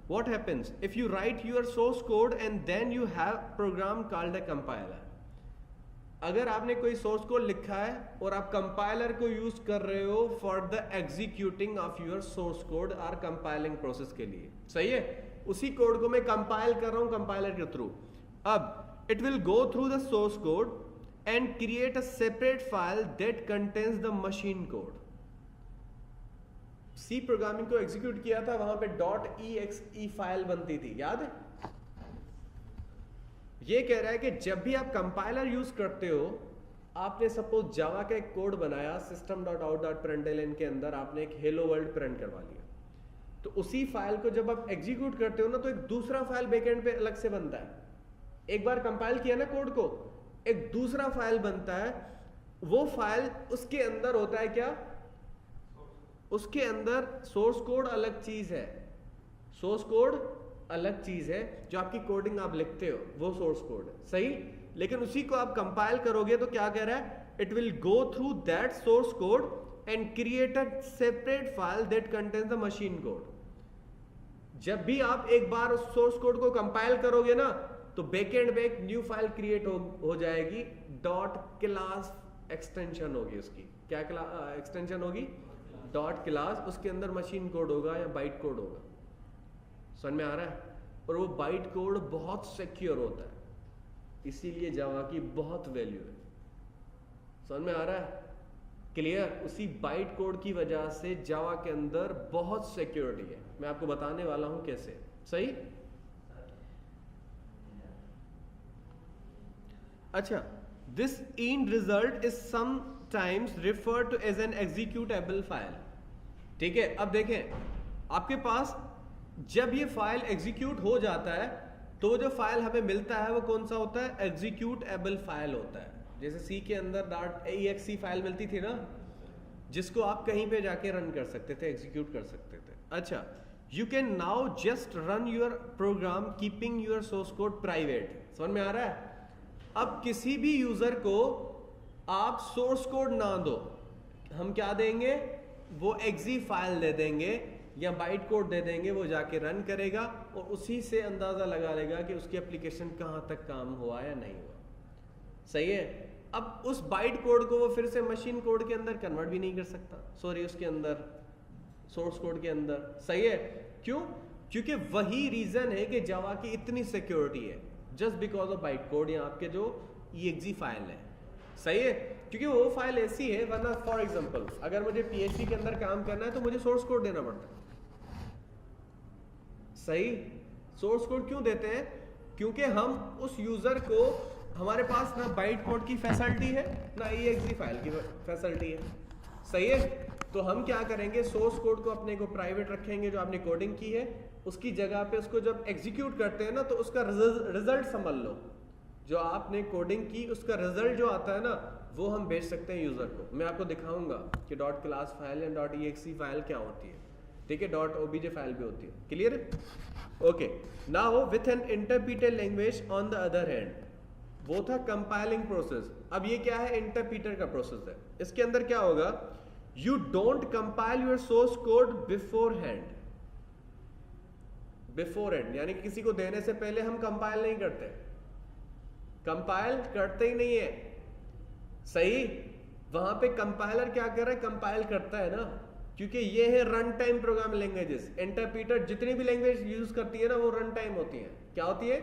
what happens if you write your source code and then you have program called a compiler. अगर आपने कोई सोर्स कोड लिखा है और आप कंपाइलर को यूज कर रहे हो for the executing of your source code और कंपाइलिंग प्रोसेस के लिए। सही है? उसी कोड को मैं कंपाइल कर रहा हूं कंपाइलर के थ्रू। अब it will go through the source code and create a separate file that contains the machine code. C programming को एग्जीक्यूट किया था, वहां पे .exe फाइल बनती थी, याद है? ये कह रहा है कि जब भी आप कंपाइलर यूज करते हो, आपने सपोज जावा का एक कोड बनाया system.out.println के अंदर, आपने एक हेलो वर्ल्ड प्रिंट करवा लिया, तो उसी फाइल को जब आप एग्जीक्यूट करते हो ना, तो एक दूसरा फाइल बैकएंड पे अलग से बनता है। एक बार कंपाइल किया ना कोड को, एक दूसरा फाइल बनता है, वो फाइल उसके अंदर होता है क्या? उसके अंदर सोर्स कोड अलग चीज है, सोर्स कोड अलग चीज है, जो आपकी कोडिंग आप लिखते हो वो सोर्स कोड है, सही? लेकिन उसी को आप कंपाइल करोगे तो क्या कह रहा है? It will go through that source code and create a separate file that contains the machine code. जब भी आप एक बार उस सोर्स कोड को कंपाइल करोगे ना, तो बैकएंड में एक न्यू फाइल क्रिएट हो जाएगी, डॉट क्लास एक्सटेंशन होगी उसकी। क्या एक्सटेंशन होगी? Dot class. उसके अंदर मशीन कोड होगा या बाइट कोड होगा, समझ में आ रहा है? और वो बाइट कोड बहुत सिक्योर होता है, इसीलिए जावा की बहुत वैल्यू है, समझ में आ रहा है? क्लियर? उसी बाइट कोड की वजह से जावा के अंदर बहुत सिक्योरिटी है, मैं आपको बताने वाला हूं कैसे, सही? अच्छा, this end result is sometimes referred to as an executable file। ठीक है, अब देखें, आपके पास जब ये फाइल एग्जीक्यूट हो जाता है तो जो फाइल हमें मिलता है वो कौन सा होता है? एग्जीक्यूटेबल फाइल होता है। जैसे सी के अंदर .exe फाइल मिलती थी ना, जिसको आप कहीं पे जाके रन कर सकते थे, एग्जीक्यूट कर सकते थे। अच्छा, you can now just run your program keeping your source code private. समझ में आ रहा है? अब किसी भी यूजर को आप सोर्स कोड ना दो, हम क्या देंगे? वो exe फाइल दे देंगे या बाइट कोड दे देंगे, वो जाके रन करेगा और उसी से अंदाजा लगा लेगा कि उसकी एप्लीकेशन कहां तक काम हुआ या नहीं हुआ, सही है? अब उस बाइट कोड को वो फिर से मशीन कोड के अंदर कन्वर्ट भी नहीं कर सकता, सॉरी उसके अंदर सोर्स कोड के अंदर, सही है? क्यों? क्योंकि वही रीजन है कि जावा की इतनी सिक्योरिटी है, just because of byte code या आपके जो exe फाइल है, सही है? क्योंकि वो फाइल ऐसी है, वरना फॉर एग्जांपल अगर मुझे PHP के अंदर काम करना है तो मुझे सोर्स कोड देना पड़ता है, सही? सोर्स कोड क्यों देते हैं? क्योंकि हम उस यूजर को, हमारे पास ना बाइट कोड की फैसिलिटी है ना exe फाइल की फैसिलिटी है, सही है? तो हम क्या करेंगे? सोर्स कोड को अपने को प्राइवेट रखेंगे, जो आपने कोडिंग की है उसकी जगह पे उसको जब एग्जीक्यूट करते हैं ना, तो उसका रिजल्ट समझ लो, जो आपने कोडिंग की उसका रिजल्ट जो आता है ना, वो हम भेज सकते हैं यूजर को। मैं आपको दिखाऊंगा कि डॉट क्लास फाइल या डॉट exe फाइल क्या होती है, ठीक है? डॉट obj फाइल भी होती है, क्लियर है? Okay, now with an interpreter language on the other hand, वो था कंपाइलिंग प्रोसेस। अब ये क्या है? इंटरप्रिटर का प्रोसेस है। इसके अंदर क्या होगा? You don't compile your source code before hand. Before hand यानी किसी को देने से पहले हम कंपाइल नहीं करते, कंपाइल करते ही नहीं है, सही? वहां पे कंपाइलर क्या कर रहा है? कंपाइल करता है ना, क्योंकि ये है run time program languages. Interpreter जितनी भी लैंग्वेज यूज करती है ना, वो रन टाइम होती है। क्या होती है?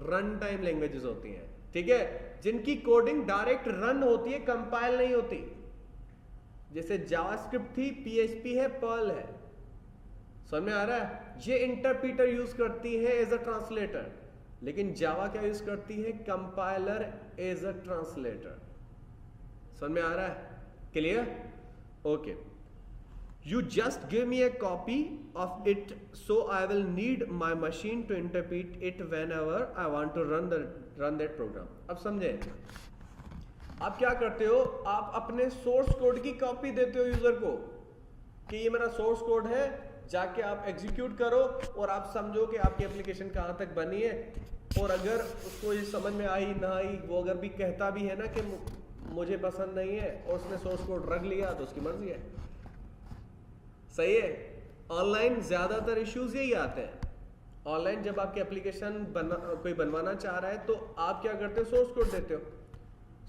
रन टाइम लैंग्वेजेस होती हैं, ठीक है? जिनकी कोडिंग डायरेक्ट रन होती है, कंपाइल नहीं होती। जैसे जावास्क्रिप्ट थी, PHP है, पर्ल है, समझ में आ रहा है? ये इंटरप्रीटर यूज करती है एज अ ट्रांसलेटर, लेकिन जावा क्या यूज करती है? Compiler as a translator. समझ में आ रहा है? Clear? Okay, you just give me a copy of it, so I will need my machine to interpret it whenever I want to run that program। अब समझे? आप क्या करते हो? आप अपने सोर्स कोड की कॉपी देते हो यूजर को कि ये मेरा सोर्स कोड है, जाके आप एग्जीक्यूट करो और आप समझो कि आपकी एप्लीकेशन कहाँ तक बनी है। और अगर उसको ये समझ में आई ना आई, वो अगर भी कहता भी है ना कि मुझे पसंद नहीं है और उसने सोर्स कोड रख लिया, तो उसकी मर्जी है, सही है? ऑनलाइन ज्यादातर इश्यूज यही आते हैं। ऑनलाइन जब आपकी एप्लीकेशन कोई बनवाना चाह रहा है तो आप क्या करते हो? सोर्स कोड देते हो।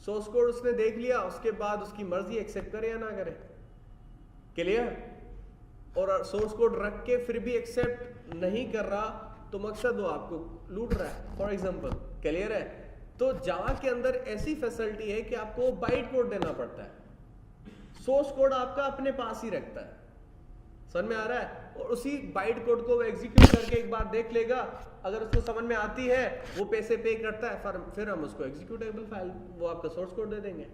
सोर्स कोड उसने देख लिया, उसके बाद उसकी मर्जी एक्सेप्ट करे या ना करे, क्लियर? और सोर्स कोड रख के फिर भी एक्सेप्ट नहीं कर रहा, तो मकसद वो आपको लूट रहा है, फॉर एग्जाम्पल, क्लियर है? तो जावा के अंदर ऐसी फैसिलिटी है कि आपको बाइट कोड देना पड़ता है, सोर्स कोड आपका अपने पास ही रखता है, समझ में आ रहा है? और उसी बाइट कोड को वो एग्जीक्यूट करके एक बार देख लेगा, अगर उसको समझ में आती है वो पैसे पे करता है, फिर हम उसको एग्जीक्यूटेबल फाइल, वो आपका सोर्स कोड दे देंगे।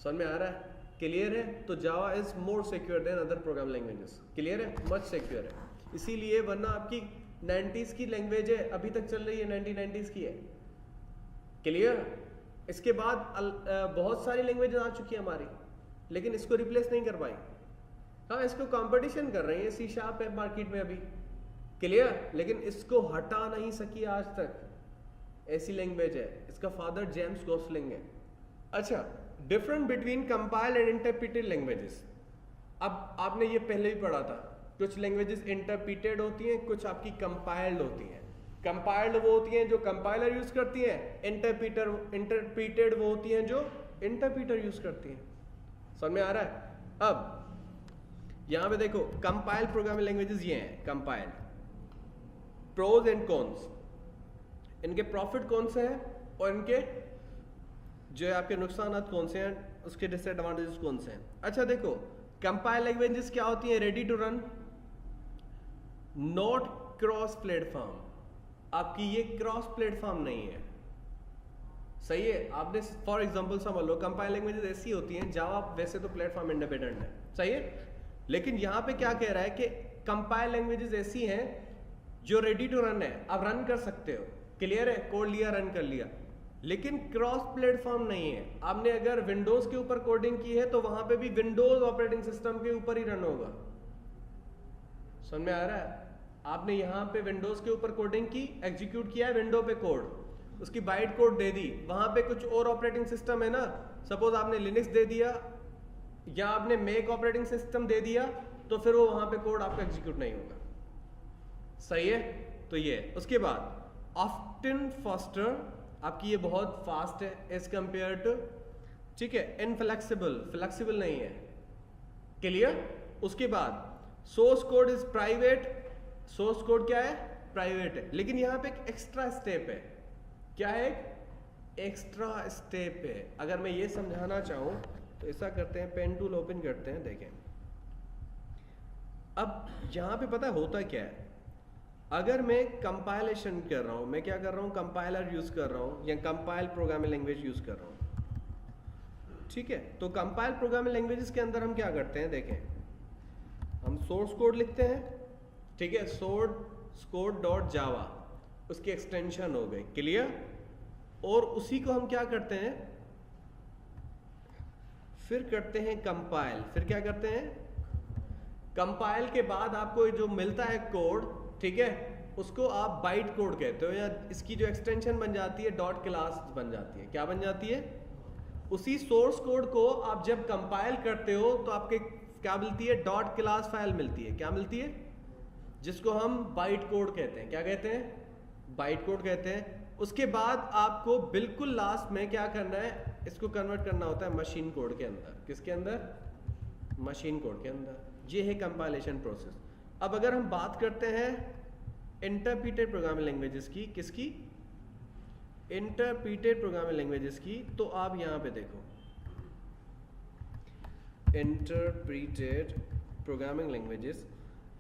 समझ में आ रहा है? क्लियर है? तो Java is more secure than other program languages. Clear है? मच सिक्योर है। इसीलिए वरना आपकी 90s की लैंग्वेज है, अभी तक चल रही है, 1990s की है। क्लियर? इसके बाद बहुत सारी लैंग्वेजेस आ चुकी है हमारी, लेकिन इसको रिप्लेस नहीं कर पाई। हाँ, इसको कंपटीशन कर रही है, सी शार्प है मार्केट में अभी। क्लियर? लेकिन इसको हटा नहीं सकी आज तक, ऐसी लैंग्वेज है। इसका फादर जेम्स गोसलिंग है। अच्छा, different between compiled and interpreted languages. अब आपने ये पहले भी पढ़ा था, कुछ लैंग्वेजेस इंटरप्रिटेड होती हैं, कुछ आपकी कंपाइल्ड होती हैं। कंपाइल्ड वो होती हैं जो कंपाइलर यूज करती हैं, इंटरप्रिटेड वो होती हैं जो इंटरप्रीटर यूज करती हैं। समझ में आ रहा है? अब यहां पे देखो, कंपाइल्ड प्रोग्रामिंग लैंग्वेजेस ये हैं। कंपाइल्ड, प्रोज एंड कॉन्स, इनके प्रॉफिट कौन से हैं और इनके जो है आपके नुकसान कौन से हैं, उसके डिसएडवांटेजेस कौन से हैं। अच्छा देखो, कंपाइल लैंग्वेजेस क्या होती हैं? Ready to run, not cross platform. आपकी ये क्रॉस प्लेटफॉर्म नहीं है। सही है? आपने फॉर एग्जांपल समझ लो, कंपाइल लैंग्वेजेस ऐसी होती हैं, जावा वैसे तो प्लेटफॉर्म इंडिपेंडेंट है, सही है, लेकिन यहां पे क्या कह रहा है कि कंपाइल लैंग्वेजेस ऐसी हैं जो रेडी टू रन है, आप रन कर सकते हो। क्लियर है? कोड लिया, रन कर लिया, लेकिन क्रॉस प्लेटफॉर्म नहीं है। आपने अगर विंडोज के ऊपर कोडिंग की है तो वहां पे भी विंडोज ऑपरेटिंग सिस्टम के ऊपर ही रन होगा। समझ में आ रहा है? आपने यहां पे विंडोज के ऊपर कोडिंग की, एग्जीक्यूट किया है विंडो पे कोड, उसकी बाइट कोड दे दी, वहां पे कुछ और ऑपरेटिंग सिस्टम है ना, सपोज आपने लिनक्स दे दिया या आपने मैक ऑपरेटिंग सिस्टम दे दिया, तो फिर वो वहां पे कोड आपका एग्जीक्यूट नहीं होगा। सही है? तो ये उसके बाद ऑफ्टन फास्टर, आपकी ये बहुत फास्ट है एज कंपेयर टू, ठीक है, इनफ्लेक्सिबल, फ्लेक्सिबल नहीं है। क्लियर? उसके बाद source code is private, source code क्या है? प्राइवेट है, लेकिन यहां पे एक एक्स्ट्रा स्टेप है। क्या है? एक्स्ट्रा स्टेप है। अगर मैं ये समझाना चाहूं तो ऐसा करते हैं, पेन टूल ओपन करते हैं, देखें। अब यहां पे पता होता क्या है, अगर मैं कंपाइलेशन कर रहा हूं, मैं क्या कर रहा हूं? कंपाइलर यूज कर रहा हूं या कंपाइल प्रोग्रामिंग लैंग्वेज यूज कर रहा हूं, ठीक है। तो कंपाइल प्रोग्रामिंग लैंग्वेजेस के अंदर हम क्या करते हैं, देखें, हम सोर्स कोड लिखते हैं, ठीक है, सोर्स कोड डॉट जावा, उसकी एक्सटेंशन हो गई। क्लियर? और उसी को हम क्या करते हैं, फिर करते हैं कंपाइल। फिर क्या करते हैं? कंपाइल के बाद आपको जो मिलता है कोड, ठीक है, उसको आप बाइट कोड कहते हो, या इसकी जो एक्सटेंशन बन जाती है डॉट क्लास बन जाती है। क्या बन जाती है? उसी सोर्स कोड को आप जब कंपाइल करते हो तो आपके क्या मिलती है? डॉट क्लास फाइल मिलती है। क्या मिलती है? जिसको हम बाइट कोड कहते हैं। क्या कहते हैं? बाइट कोड कहते हैं। उसके बाद आपको बिल्कुल लास्ट में क्या करना है? इसको कन्वर्ट करना होता है मशीन कोड के अंदर। किसके अंदर? मशीन कोड के अंदर। ये है कंपाइलेशन प्रोसेस। अब अगर हम बात करते हैं इंटरप्रीटेड प्रोग्रामिंग लैंग्वेजेस की, किसकी? इंटरप्रीटेड प्रोग्रामिंग लैंग्वेजेस की, तो आप यहां पे देखो, इंटरप्रीटेड प्रोग्रामिंग लैंग्वेजेस,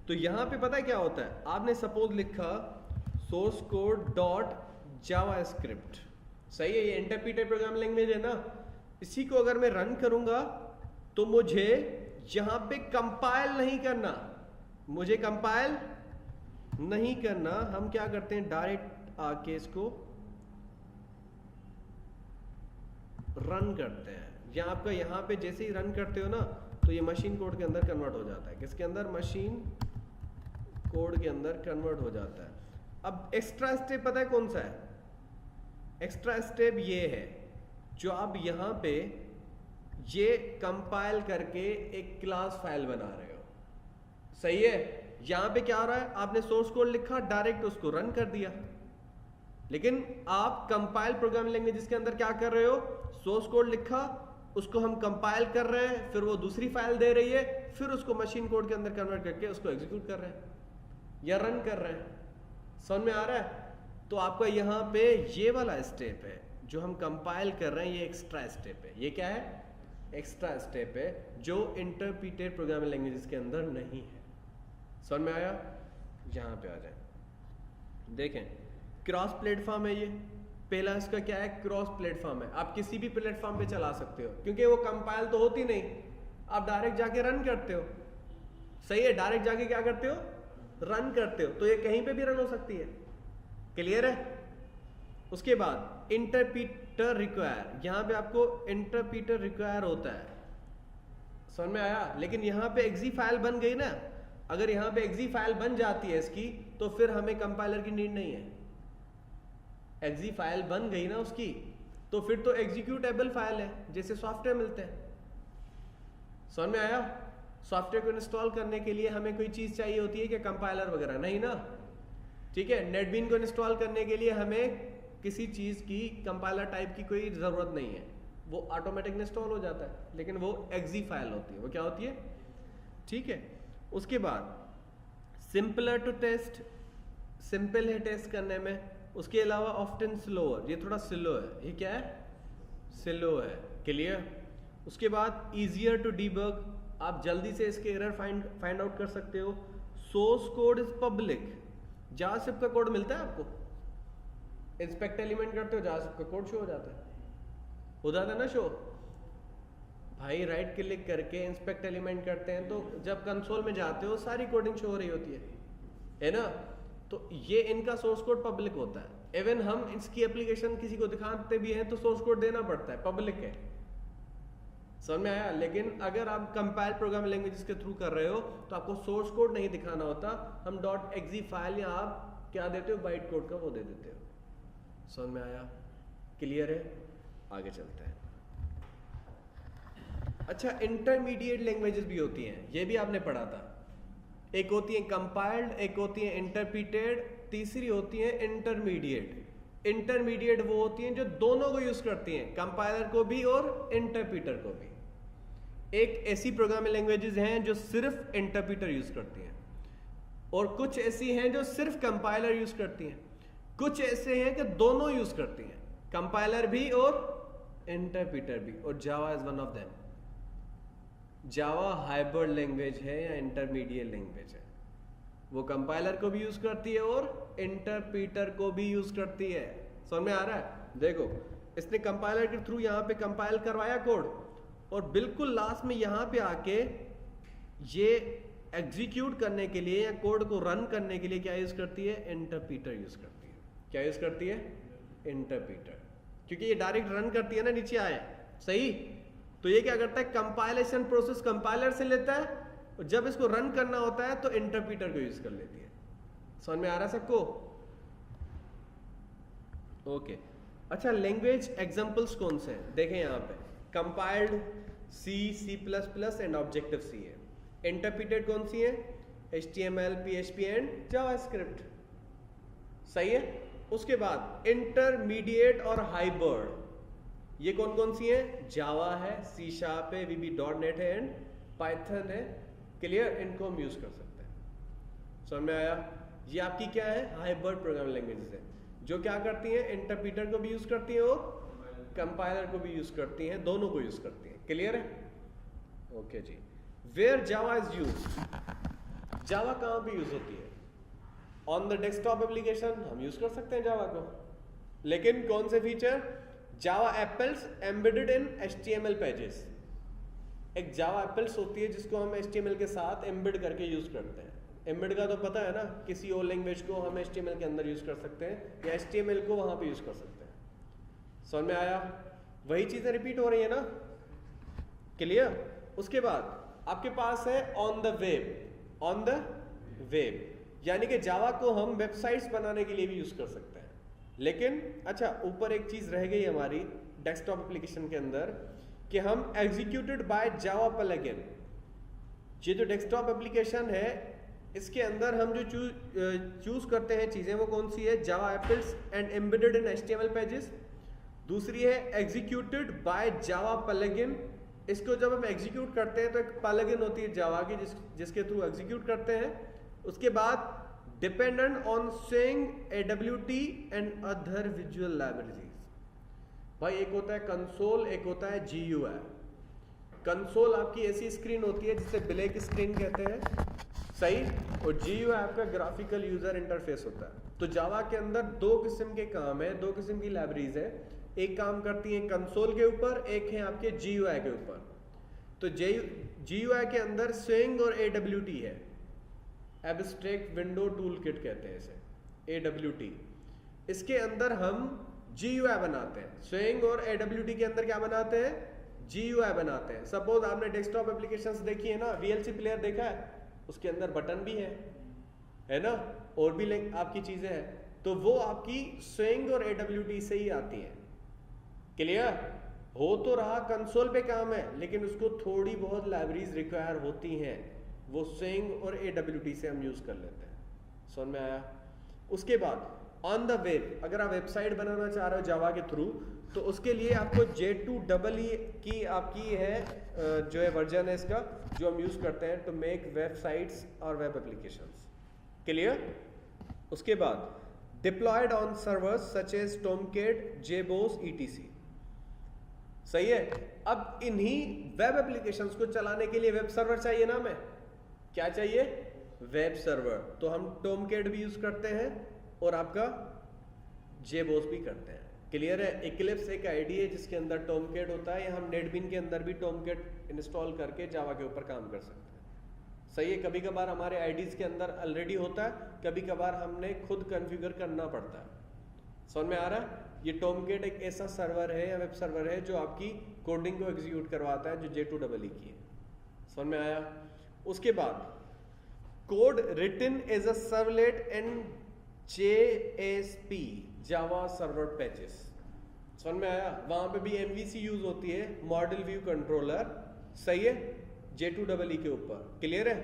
तो यहां पे पता है क्या होता है? आपने सपोज लिखा सोर्स कोड डॉट जावास्क्रिप्ट, सही है, ये इंटरप्रीटेड प्रोग्रामिंग लैंग्वेज है ना। इसी को अगर मैं रन करूंगा तो मुझे यहां पे कंपाइल नहीं करना, मुझे कंपाइल नहीं करना। हम क्या करते हैं? डायरेक्ट आके इसको रन करते हैं। या आपका यहां पे जैसे ही रन करते हो ना, तो ये मशीन कोड के अंदर कन्वर्ट हो जाता है। किसके अंदर? मशीन कोड के अंदर कन्वर्ट हो जाता है। अब एक्स्ट्रा स्टेप पता है कौन सा है? एक्स्ट्रा स्टेप ये है जो आप यहां पे ये कंपाइल करके एक क्लास फाइल बना रहे हो, सही है। यहां पे क्या हो रहा है? आपने सोर्स कोड लिखा, डायरेक्ट उसको रन कर दिया, लेकिन आप कंपाइल प्रोग्रामिंग लैंग्वेजेस के अंदर क्या कर रहे हो? सोर्स कोड लिखा, उसको हम कंपाइल कर रहे हैं, फिर वो दूसरी फाइल दे रही है, फिर उसको मशीन कोड के अंदर कन्वर्ट करके उसको एग्जीक्यूट कर रहे हैं या रन कर रहे हैं। समझ में आ रहा है? तो आपका यहां पे ये वाला स्टेप है जो हम कंपाइल कर रहे हैं, ये एक्स्ट्रा स्टेप है। ये क्या है? एक्स्ट्रा स्टेप है जो इंटरप्रीटेड प्रोग्रामिंग लैंग्वेजेस के अंदर नहीं है। समझ में आया? यहाँ पे आ जाए, देखें क्रॉस प्लेटफॉर्म है ये। पहला इसका क्या है? क्रॉस प्लेटफॉर्म है। आप किसी भी प्लेटफॉर्म पे चला सकते हो क्योंकि वो कंपाइल तो होती नहीं, आप डायरेक्ट जाके रन करते हो। सही है, डायरेक्ट जाके क्या करते हो? रन करते हो। तो ये कहीं पे भी रन हो सकती है। क्लियर है? उसके बाद इंटरप्रीटर रिक्वायर, यहां पे आपको इंटरप्रीटर रिक्वायर होता है। समझ में आया? लेकिन यहां पे एक्जी फाइल बन गई ना, अगर यहां पे एक्जी फाइल बन जाती है इसकी तो फिर हमें कंपाइलर की नीड नहीं है। एक्जी फाइल बन गई ना उसकी तो फिर तो एग्जीक्यूटेबल फाइल है, जैसे सॉफ्टवेयर मिलते हैं। समझ में आया? सॉफ्टवेयर को इंस्टॉल करने के लिए हमें कोई चीज चाहिए होती है कि कंपाइलर वगैरह नहीं ना, ठीक है। नेटबीन को इंस्टॉल करने के लिए हमें किसी चीज की कंपाइलर टाइप की कोई जरूरत नहीं है, वो ऑटोमेटिक इंस्टॉल हो जाता है, लेकिन वो एक्जी फाइल होती है। वो क्या होती है? ठीक है। उसके बाद सिंपलर टू टेस्ट, सिंपल है टेस्ट करने में। उसके अलावा ऑफ्टन स्लोअर, ये थोड़ा स्लो है। ये क्या है? स्लो है। क्लियर? उसके बाद इजियर टू डीबग, आप जल्दी से इसके एरर फाइंड आउट कर सकते हो। Source code is public, JavaScript का कोड मिलता है आपको, इंस्पेक्ट एलिमेंट करते हो जावास्क्रिप्ट का कोड शो हो जाता है, हो जाता है ना शो। भाई राइट क्लिक करके इंस्पेक्ट एलिमेंट करते हैं तो जब कंसोल में जाते हो सारी कोडिंग शो हो रही होती है ना। तो ये इनका सोर्स कोड पब्लिक होता है। इवन हम इसकी एप्लीकेशन किसी को दिखाते भी हैं तो सोर्स कोड देना पड़ता है, पब्लिक है। समझ में आया? लेकिन अगर आप कंपाइल प्रोग्रामिंग लैंग्वेजेस के थ्रू कर रहे हो तो आपको सोर्स कोड नहीं दिखाना होता, हम .exe फाइल या आप क्या देते हो बाइट कोड का वो दे देते हो। समझ में आया? क्लियर है? आगे चलते हैं। अच्छा, इंटरमीडिएट लैंग्वेजेस भी होती हैं, ये भी आपने पढ़ा था। एक होती है कंपाइल्ड, एक होती है इंटरप्रीटेड, तीसरी होती है इंटरमीडिएट। इंटरमीडिएट वो होती हैं जो दोनों को यूज करती हैं, कंपाइलर को भी और इंटरप्रीटर को भी। एक ऐसी प्रोग्रामिंग लैंग्वेजेस हैं जो सिर्फ इंटरप्रीटर यूज करती हैं, और कुछ ऐसी हैं जो सिर्फ कंपाइलर यूज करती हैं। कुछ ऐसे हैं कि दोनों यूज करती हैं, कंपाइलर भी और इंटरप्रीटर भी, और Java is one of them. Java hybrid language है या इंटरमीडिएट लैंग्वेज है, वो कंपाइलर को भी यूज करती है और इंटरप्रीटर को भी यूज करती है। समझ में आ रहा है? देखो, इसने कंपाइलर के थ्रू यहाँ पे कंपाइल करवाया कोड, और बिल्कुल लास्ट में यहाँ पे आके ये एग्जीक्यूट करने के लिए या कोड को रन करने के लिए क्या यूज करती है? इंटरप्रीटर यूज करती है। क्या यूज करती है? इंटरप्रीटर, क्योंकि ये डायरेक्ट रन करती है ना, नीचे आए सही। तो ये क्या करता है? कंपाइलेशन प्रोसेस कंपाइलर से लेता है, और जब इसको रन करना होता है तो इंटरप्रीटर को यूज कर लेती है। समझ में आ रहा है सबको? ओके। अच्छा, लैंग्वेज एग्जांपल्स कौन से हैं? देखें यहाँ पे compiled C, C++ and Objective C है। इंटरप्रीटेड कौन सी है? HTML, PHP and JavaScript. सही है। उसके बाद इंटरमीडिएट और हाइब्रिड, ये कौन कौन सी है? जावा है, C# है, VB.NET है एंड पाइथन है। क्लियर? इनको हम यूज कर सकते हैं। समझ में आया? ये आपकी क्या है? हाइब्रिड प्रोग्रामिंग लैंग्वेजेस है, जो क्या करती हैं? इंटरप्रीटर को भी यूज करती हैं और कंपाइलर को भी यूज करती हैं, दोनों को यूज करती हैं। क्लियर है? ओके जी। Where Java is use, Java कहां पे यूज होती है? ऑन द डेस्कटॉप एप्लीकेशन हम यूज कर सकते हैं जावा को, लेकिन कौन से feature? Java applets embedded in HTML pages. एक जावा एप्पल्स होती है जिसको हम HTML के साथ एम्बेड करके यूज करते हैं। एम्बेड का तो पता है ना, किसी और लैंग्वेज को हम HTML के अंदर यूज कर सकते हैं या HTML को वहां पे यूज कर सकते हैं। समझ में आया? वही चीजें रिपीट हो रही है ना। क्लियर? उसके बाद आपके पास है on the web. On the web यानी कि जावा को हम वेबसाइट्स बनाने के लिए भी यूज कर सकते हैं। लेकिन अच्छा, ऊपर एक चीज रह गई हमारी डेस्कटॉप एप्लीकेशन के अंदर कि हम एग्जीक्यूटेड बाय जावा प्लगइन। ये जो डेस्कटॉप एप्लीकेशन है इसके अंदर हम जो चूज करते हैं चीजें, वो कौन सी है? Java applets and embedded in HTML pages. दूसरी है एग्जीक्यूटेड बाय जावा प्लगइन। इसको जब हम एग्जीक्यूट करते हैं तो एक प्लगइन होती है जावा की जिसके थ्रू एग्जीक्यूट करते हैं। उसके बाद dependent on swing, AWT and other visual libraries. भाई एक होता है कंसोल, एक होता है GUI। कंसोल आपकी ऐसी स्क्रीन होती है जिसे ब्लैक स्क्रीन कहते हैं, सही। और GUI आपका ग्राफिकल यूजर इंटरफेस होता है। तो जावा के अंदर दो किस्म के काम है, दो किस्म की लाइब्रेरीज है। एक काम करती है कंसोल के ऊपर, एक है आपके GUI के ऊपर। तो GUI के अंदर स्विंग और AWT है, एब्स्ट्रैक्ट विंडो टूल किट कहते हैं इसे, AWT। इसके अंदर हम GUI बनाते हैं। स्विंग और AWT के अंदर क्या बनाते हैं? GUI बनाते हैं। सपोज आपने डेस्कटॉप एप्लीकेशंस देखी है ना, VLC प्लेयर देखा है, उसके अंदर बटन भी है ना, और भी आपकी चीजें हैं, तो वो आपकी स्विंग और AWT से ही आती हैं। क्लियर हो तो रहा, कंसोल पे काम है, लेकिन उसको थोड़ी बहुत लाइब्रेरीज रिक्वायर होती हैं, वो स्विंग और AWT से हम यूज कर लेते हैं। समझ में आया? उसके बाद ऑन द वेब, अगर आप वेबसाइट बनाना चाह रहे हो जावा के थ्रू, तो उसके लिए आपको J2EE की आपकी है जो है वर्जन है इसका, जो हम यूज करते हैं टू मेक वेबसाइट्स और वेब एप्लीकेशंस। क्लियर? उसके बाद deployed on servers such as Tomcat, JBoss etc। सही है। अब इन्हीं वेब एप्लीकेशंस को चलाने के लिए वेब सर्वर चाहिए ना, हमें क्या चाहिए? Web server. तो हम टॉमकैट भी यूज करते हैं और आपका JBoss भी करते हैं। क्लियर है? इक्लिप्स एक आईडी है जिसके अंदर टॉमकैट होता है, या हम नेटबीन के अंदर भी टॉमकैट इंस्टॉल करके जावा के ऊपर काम कर सकते हैं। सही है। कभी कभार हमारे आईडीज के अंदर ऑलरेडी होता है, कभी कभार हमने खुद कॉन्फ़िगर करना पड़ता है। समझ में आ रहा है? ये टॉमकैट एक ऐसा सर्वर है या वेब सर्वर है जो आपकी कोडिंग को एग्जीक्यूट करवाता है, जो J2EE की है। समझ में आया? उसके बाद code written as a servlet and JSP, Java server patches. समझ में आया? वहां पे भी MVC यूज होती है, मॉडल व्यू कंट्रोलर। सही है। J2EE के ऊपर। क्लियर है?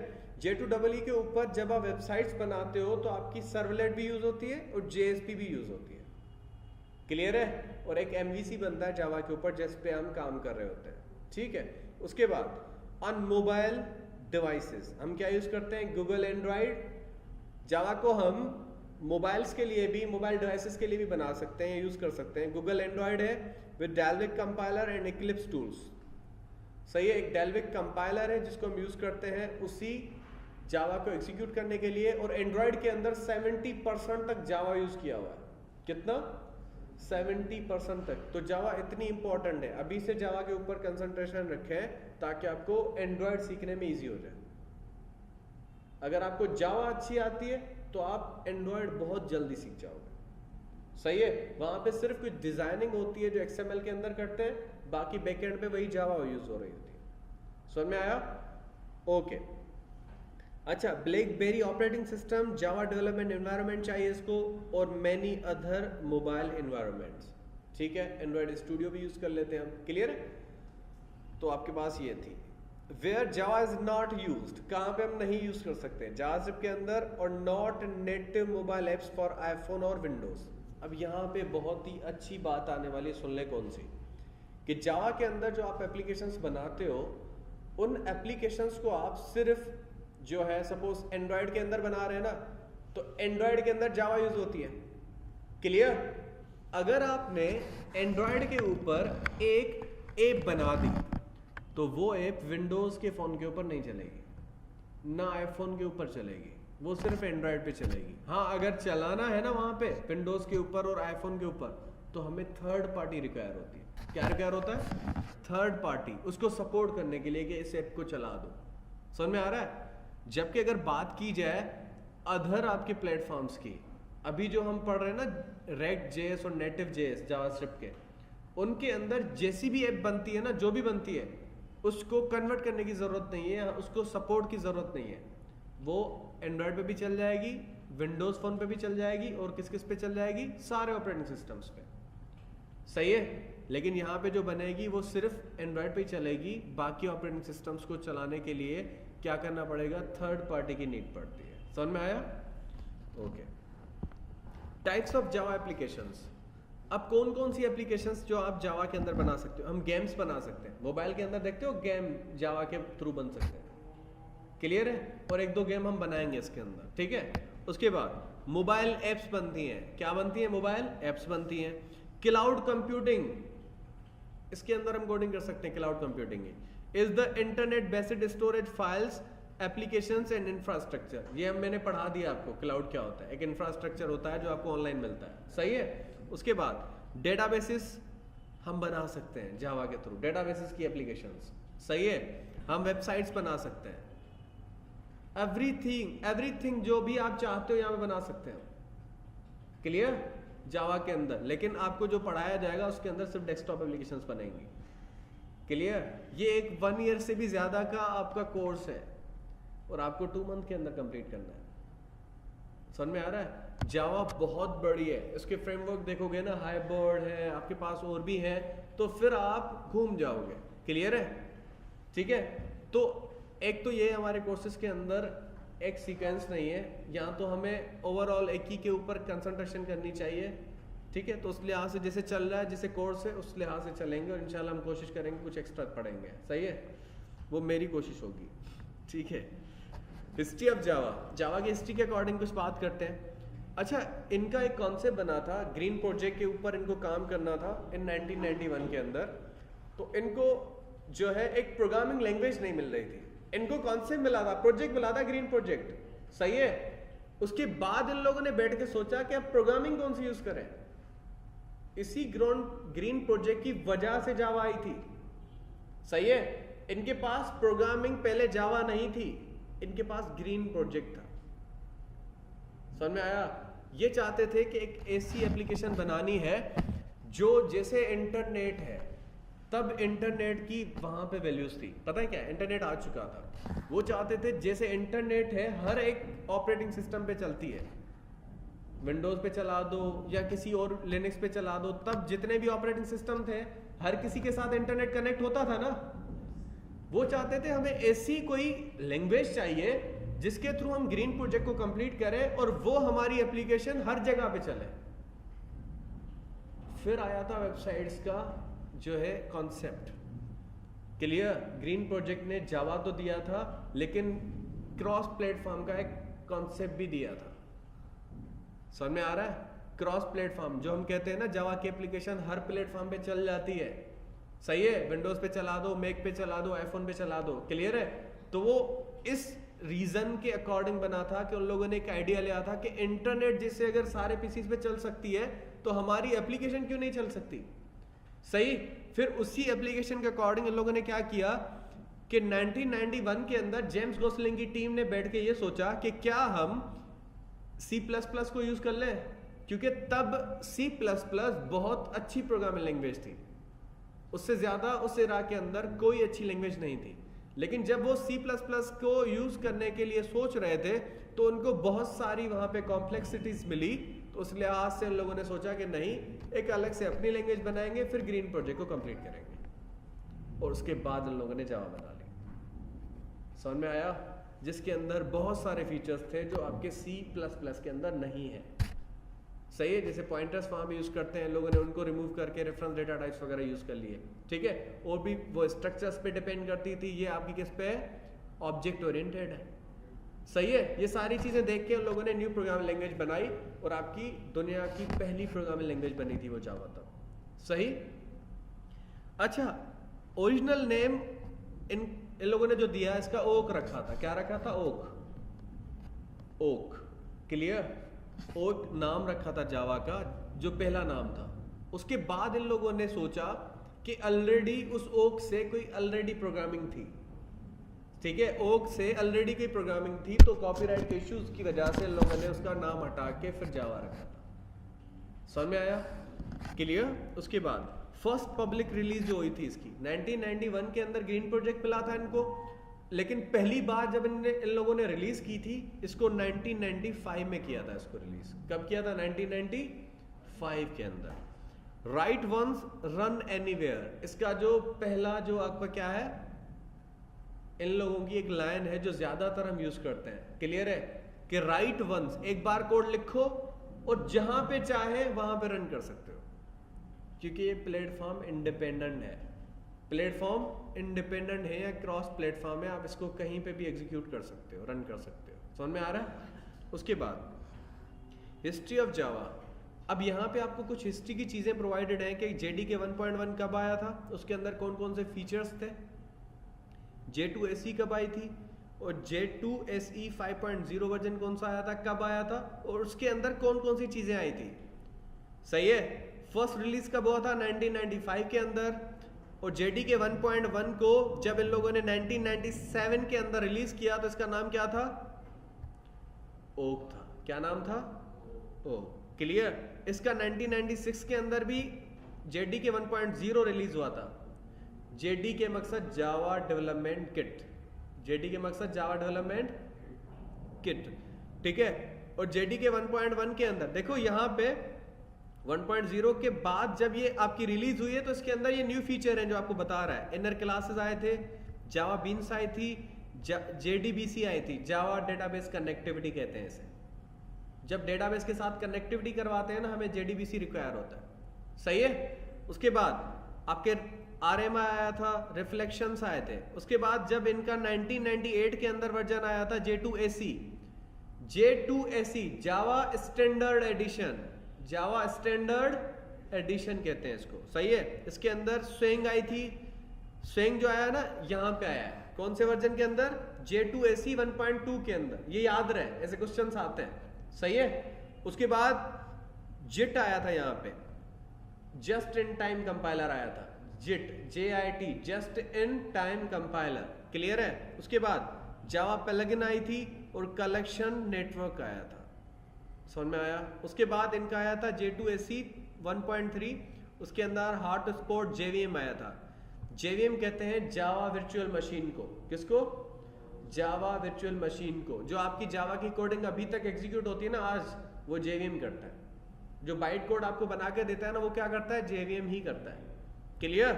J2EE के ऊपर जब आप वेबसाइट्स बनाते हो तो आपकी सर्वलेट भी यूज होती है और JSP भी यूज होती है। क्लियर है? और एक MVC बनता है जावा के ऊपर जिस पे हम काम कर रहे होते हैं। ठीक है। उसके बाद ऑन मोबाइल डिवाइसेस हम क्या यूज करते हैं? Google Android. जावा को हम मोबाइल्स के लिए भी, मोबाइल डिवाइसेस के लिए भी बना सकते हैं, यूज कर सकते हैं। गूगल एंड्रॉइड है with Dalvik compiler and Eclipse tools. सही है। एक डेल्विक कंपाइलर है जिसको हम यूज करते हैं उसी जावा को एग्जीक्यूट करने के लिए, और एंड्रॉइड के अंदर 70% तक जावा यूज किया हुआ है। कितना? 70% तक। तो जावा इतनी इंपॉर्टेंट है, अभी से जावा के ऊपर कंसंट्रेशन रखें ताकि आपको एंड्रॉइड सीखने में इजी हो जाए। अगर आपको जावा अच्छी आती है तो आप एंड्रॉइड बहुत जल्दी सीख जाओगे। सही है। वहां पे सिर्फ कुछ डिजाइनिंग होती है जो XML के अंदर करते हैं, बाकी बैकएंड पे वही जावा यूज हो रही होती है। समझ में आया? ओके। अच्छा, blackberry operating system, Java development environment चाहिए इसको, और मैनी अदर मोबाइल एनवायरनमेंट्स। ठीक है। एंड्रॉइड स्टूडियो भी यूज कर लेते हैं हम। क्लियर है? तो आपके पास ये थी where Java is not used, कहां पे हम नहीं यूज कर सकते? जावास्क्रिप्ट के अंदर, और not native mobile apps for iPhone और विंडोज। अब यहाँ पे बहुत ही अच्छी बात आने वाली, सुन ले कौन सी, कि जावा के अंदर जो आप एप्लीकेशंस बनाते हो, उन एप्लीकेशंस को आप सिर्फ जो है सपोज एंड्रॉयड के अंदर बना रहे हैं ना, तो एंड्रॉयड के अंदर जावा यूज होती है। क्लियर? अगर आपने एंड्रॉयड के ऊपर एक ऐप बना दी तो वो ऐप विंडोज के फोन के ऊपर नहीं चलेगी, ना आईफोन के ऊपर चलेगी, वो सिर्फ एंड्रॉयड पे चलेगी। हाँ, अगर चलाना है ना वहां पे विंडोज के ऊपर और आईफोन के ऊपर, तो हमें थर्ड पार्टी रिक्वायर होती है। क्या रिक्वायर होता है? थर्ड पार्टी, उसको सपोर्ट करने के लिए कि इस ऐप को चला दो। समझ में आ रहा है? जबकि अगर बात की जाए अदर आपके प्लेटफॉर्म्स की, अभी जो हम पढ़ रहे हैं ना React.js और Native.js जावास्क्रिप्ट के, उनके अंदर जैसी भी ऐप बनती है ना, जो भी बनती है, उसको कन्वर्ट करने की जरूरत नहीं है, उसको सपोर्ट की जरूरत नहीं है। वो एंड्रॉयड पे भी चल जाएगी, विंडोज फोन पे भी चल जाएगी, और किस किस पे चल जाएगी? सारे ऑपरेटिंग सिस्टम्स पे। सही है। लेकिन यहाँ पे जो बनेगी वो सिर्फ एंड्रॉयड पे ही चलेगी, बाकी ऑपरेटिंग सिस्टम्स को चलाने के लिए क्या करना पड़ेगा? थर्ड पार्टी की नीड पड़ती है। समझ में आया? Okay. Types of Java applications. अब कौन कौन सी एप्लीकेशंस जो आप जावा के अंदर बना सकते हो? हम गेम्स बना सकते हैं। मोबाइल के अंदर देखते हो गेम जावा के थ्रू बन सकते हैं। क्लियर है? और एक दो गेम हम बनाएंगे इसके अंदर। ठीक है। उसके बाद मोबाइल एप्स बनती हैं। क्या बनती हैं? मोबाइल एप्स बनती हैं। क्लाउड कंप्यूटिंग, इसके अंदर हम कोडिंग कर सकते हैं क्लाउड कंप्यूटिंग की। Is the internet based storage files applications and infrastructure. ये हम मैंने पढ़ा दिया आपको क्लाउड क्या होता है। एक इंफ्रास्ट्रक्चर होता है जो आपको ऑनलाइन मिलता है, सही है। उसके बाद डेटाबेसेस हम बना सकते हैं जावा के थ्रू, डेटाबेसेस की एप्लीकेशंस, सही है। हम वेबसाइट्स बना सकते हैं, एवरीथिंग जो भी आप चाहते हो यहाँ पे बना सकते हैं, क्लियर, जावा के अंदर। लेकिन आपको जो पढ़ाया जाएगा उसके अंदर सिर्फ डेस्कटॉप एप्लीकेशंस बनेंगी, क्लियर। ये एक 1 ईयर से भी ज्यादा का आपका कोर्स है और आपको 2 मंथ के अंदर कंप्लीट करना है। समझ में आ रहा है? जावा बहुत बड़ी है, इसके फ्रेमवर्क देखोगे ना, हाइबर्ड है, आपके पास और भी है, तो फिर आप घूम जाओगे, क्लियर है, ठीक है। तो एक तो ये हमारे कोर्सेज के अंदर एक सीक्वेंस नहीं है, यहाँ तो हमें ओवरऑल एक ही के ऊपर कंसंट्रेशन करनी चाहिए, ठीक है। तो उस लिहाज से जैसे चल रहा है, जैसे कोर्स है उस लिहाज से चलेंगे, और इंशाल्लाह हम कोशिश करेंगे कुछ एक्स्ट्रा पढ़ेंगे, सही है, वो मेरी कोशिश होगी, ठीक है। हिस्ट्री ऑफ जावा, जावा की हिस्ट्री के अकॉर्डिंग कुछ बात करते हैं। अच्छा, इनका एक कॉन्सेप्ट बना था, ग्रीन प्रोजेक्ट के ऊपर इनको काम करना था इन 1991 के अंदर। तो इनको जो है एक प्रोग्रामिंग लैंग्वेज नहीं मिल रही थी, इनको कॉन्सेप्ट मिला था, प्रोजेक्ट मिला था ग्रीन प्रोजेक्ट, सही है। उसके बाद इन लोगों ने बैठ के सोचा कि अब प्रोग्रामिंग कौन सी यूज करें। इसी ग्रीन प्रोजेक्ट की वजह से जावा आई थी, सही है। इनके पास प्रोग्रामिंग पहले जावा नहीं थी, इनके पास ग्रीन प्रोजेक्ट था, समझ में आया। ये चाहते थे कि एक ऐसी एप्लीकेशन बनानी है जो जैसे इंटरनेट है, तब इंटरनेट की वहां पे वैल्यूज थी, पता है क्या, इंटरनेट आ चुका था। वो चाहते थे जैसे इंटरनेट है हर एक ऑपरेटिंग सिस्टम पे चलती है, विंडोज पे चला दो या किसी और लिनक्स पे चला दो, तब जितने भी ऑपरेटिंग सिस्टम थे हर किसी के साथ इंटरनेट कनेक्ट होता था ना। वो चाहते थे हमें ऐसी कोई लैंग्वेज चाहिए जिसके थ्रू हम ग्रीन प्रोजेक्ट को कंप्लीट करें और वो हमारी एप्लीकेशन हर जगह पे चले। फिर आया था वेबसाइट्स का जो है कॉन्सेप्ट, क्लियर। ग्रीन प्रोजेक्ट ने जावा तो दिया था, लेकिन क्रॉस प्लेटफॉर्म का एक कॉन्सेप्ट भी दिया था, समझ में आ रहा है। क्रॉस प्लेटफॉर्म जो हम कहते हैं ना, जावा की एप्लीकेशन हर प्लेटफॉर्म पे चल जाती है, सही है। विंडोज पे चला दो, मैक पे चला दो, आईफोन पे चला दो, क्लियर है। तो वो इस रीजन के अकॉर्डिंग बना था कि उन लोगों ने एक आइडिया लिया था कि इंटरनेट जैसे अगर सारे पीसीज पे चल सकती है तो हमारी एप्लीकेशन क्यों नहीं चल सकती, सही। फिर उसी एप्लीकेशन के अकॉर्डिंग इन लोगों ने क्या किया कि 1991 के अंदर जेम्स गोसलिंग की टीम ने बैठ के ये सोचा कि क्या हम C++ को यूज कर लें, क्योंकि तब C++ बहुत अच्छी प्रोग्रामिंग लैंग्वेज थी, उससे ज्यादा उस इरा के अंदर कोई अच्छी लैंग्वेज नहीं थी। लेकिन जब वो C++ को यूज करने के लिए सोच रहे थे तो उनको बहुत सारी वहां पे कॉम्प्लेक्सिटीज मिली, तो उस लिहाज से उन लोगों ने सोचा कि नहीं, एक अलग से अपनी लैंग्वेज बनाएंगे, फिर ग्रीन प्रोजेक्ट को कंप्लीट करेंगे, और उसके बाद उन लोगों ने जावा बना ली, समझ में आया। जिसके अंदर बहुत सारे फीचर्स थे जो आपके C++ के अंदर नहीं है, सही है। जैसे पॉइंटर्स फॉर्म यूज करते हैं लोगों ने, उनको रिमूव करके रेफरेंस डेटा टाइप्स वगैरह यूज कर लिए, ठीक है। और भी वो स्ट्रक्चर्स पे डिपेंड करती थी, ये आपकी किस पे है, ऑब्जेक्ट ओरिएंटेड है, सही है। ये सारी चीजें देख के उन लोगों ने न्यू प्रोग्रामिंग लैंग्वेज बनाई, और आपकी दुनिया की पहली प्रोग्रामिंग लैंग्वेज बनी थी वो जावा तब, सही। अच्छा, ओरिजिनल नेम इन लोगों ने जो दिया इसका ओक रखा था, क्या रखा था, ओक, क्लियर। ओक नाम रखा था जावा का, जो पहला नाम था। उसके बाद इन लोगों ने सोचा कि ऑलरेडी उस ओक से कोई ऑलरेडी प्रोग्रामिंग थी, ठीक है, ओक से ऑलरेडी कोई प्रोग्रामिंग थी, तो कॉपीराइट के इश्यूज की वजह से इन लोगों ने उसका नाम हटा के फिर जावा रखा था, समझ में आया, क्लियर। उसके बाद फर्स्ट पब्लिक रिलीज जो हुई थी इसकी 1991 के अंदर ग्रीन प्रोजेक्ट मिला था इनको, लेकिन पहली बार जब इन लोगों ने रिलीज की थी इसको 1995 में किया था। इसको रिलीज कब किया था, 1995 के अंदर। राइट वंस रन एनीवेयर, इसका जो पहला जो आपका क्या है, इन लोगों की एक लाइन है जो ज्यादातर हम यूज करते हैं, क्लियर है, कि राइट वंस, एक बार कोड लिखो और जहां पे चाहे वहां पे रन कर सकते हो, क्योंकि ये प्लेटफॉर्म इंडिपेंडेंट है। प्लेटफॉर्म इंडिपेंडेंट है या क्रॉस प्लेटफॉर्म है, आप इसको कहीं पे भी एग्जीक्यूट कर सकते हो, रन कर सकते हो, समझ में आ रहा है। उसके बाद हिस्ट्री ऑफ जावा, अब यहाँ पे आपको कुछ हिस्ट्री की चीजें प्रोवाइडेड हैं कि JDK 1.1 कब आया था, उसके अंदर कौन कौन से फीचर्स थे, J2SE कब आई थी, और J2SE 5.0 वर्जन कौन सा आया था, कब आया था, और उसके अंदर कौन कौन सी चीजें आई थी। सही है। फर्स्ट रिलीज कब हुआ था, 1995 के अंदर, और JDK 1.1 को जब इन लोगों ने 1997 के अंदर रिलीज किया तो इसका नाम क्या था, ओक था। क्या नाम था, ओक। क्लियर। इसका 1996 के अंदर भी JDK 1.0 रिलीज हुआ था। JDK मकसद जावा डेवलपमेंट किट, JDK मकसद जावा डेवलपमेंट किट, ठीक है। और JDK 1.1 के अंदर देखो यहाँ पे 1.0 के बाद जब ये आपकी रिलीज हुई है तो इसके अंदर ये न्यू फीचर है जो आपको बता रहा है। इनर क्लासेस आए थे, जावा बीन्स आई थी, JDBC आई थी, जावा डेटाबेस कनेक्टिविटी कहते हैं इसे। जब डेटाबेस के साथ कनेक्टिविटी करवाते हैं ना, हमें JDBC रिक्वायर होता है। सही है। उसके बाद आपके RMI आया था, रिफ्लेक्शंस आए थे। उसके बाद जब इनका 1998 के अंदर वर्जन आया था J2SE, जावा स्टैंडर्ड एडिशन, जावा स्टैंडर्ड एडिशन कहते हैं इसको। सही है। इसके अंदर स्विंग आई थी, स्विंग जो आया ना यहाँ पे आया है, कौन से वर्जन के अंदर, J2SE 1.2 के अंदर। ये याद रहे, ऐसे क्वेश्चंस आते हैं। सही है। उसके बाद JIT आया था यहाँ पे, जस्ट इन टाइम कंपाइलर आया था, JIT, just in time compiler. Clear है। उसके बाद जावा प्लगइन आई थी और कलेक्शन नेटवर्क आया था। समझ में आया। उसके बाद इनका आया था J2SE 1.3, उसके अंदर हॉटस्पॉट JVM आया था। JVM कहते हैं जावा वर्चुअल मशीन को। किसको, जावा वर्चुअल मशीन को। जो आपकी जावा की कोडिंग अभी तक एग्जीक्यूट होती है ना आज, वो JVM करता है। जो बाइट कोड आपको बना के देता है ना, वो क्या करता है, JVM ही करता है। क्लियर।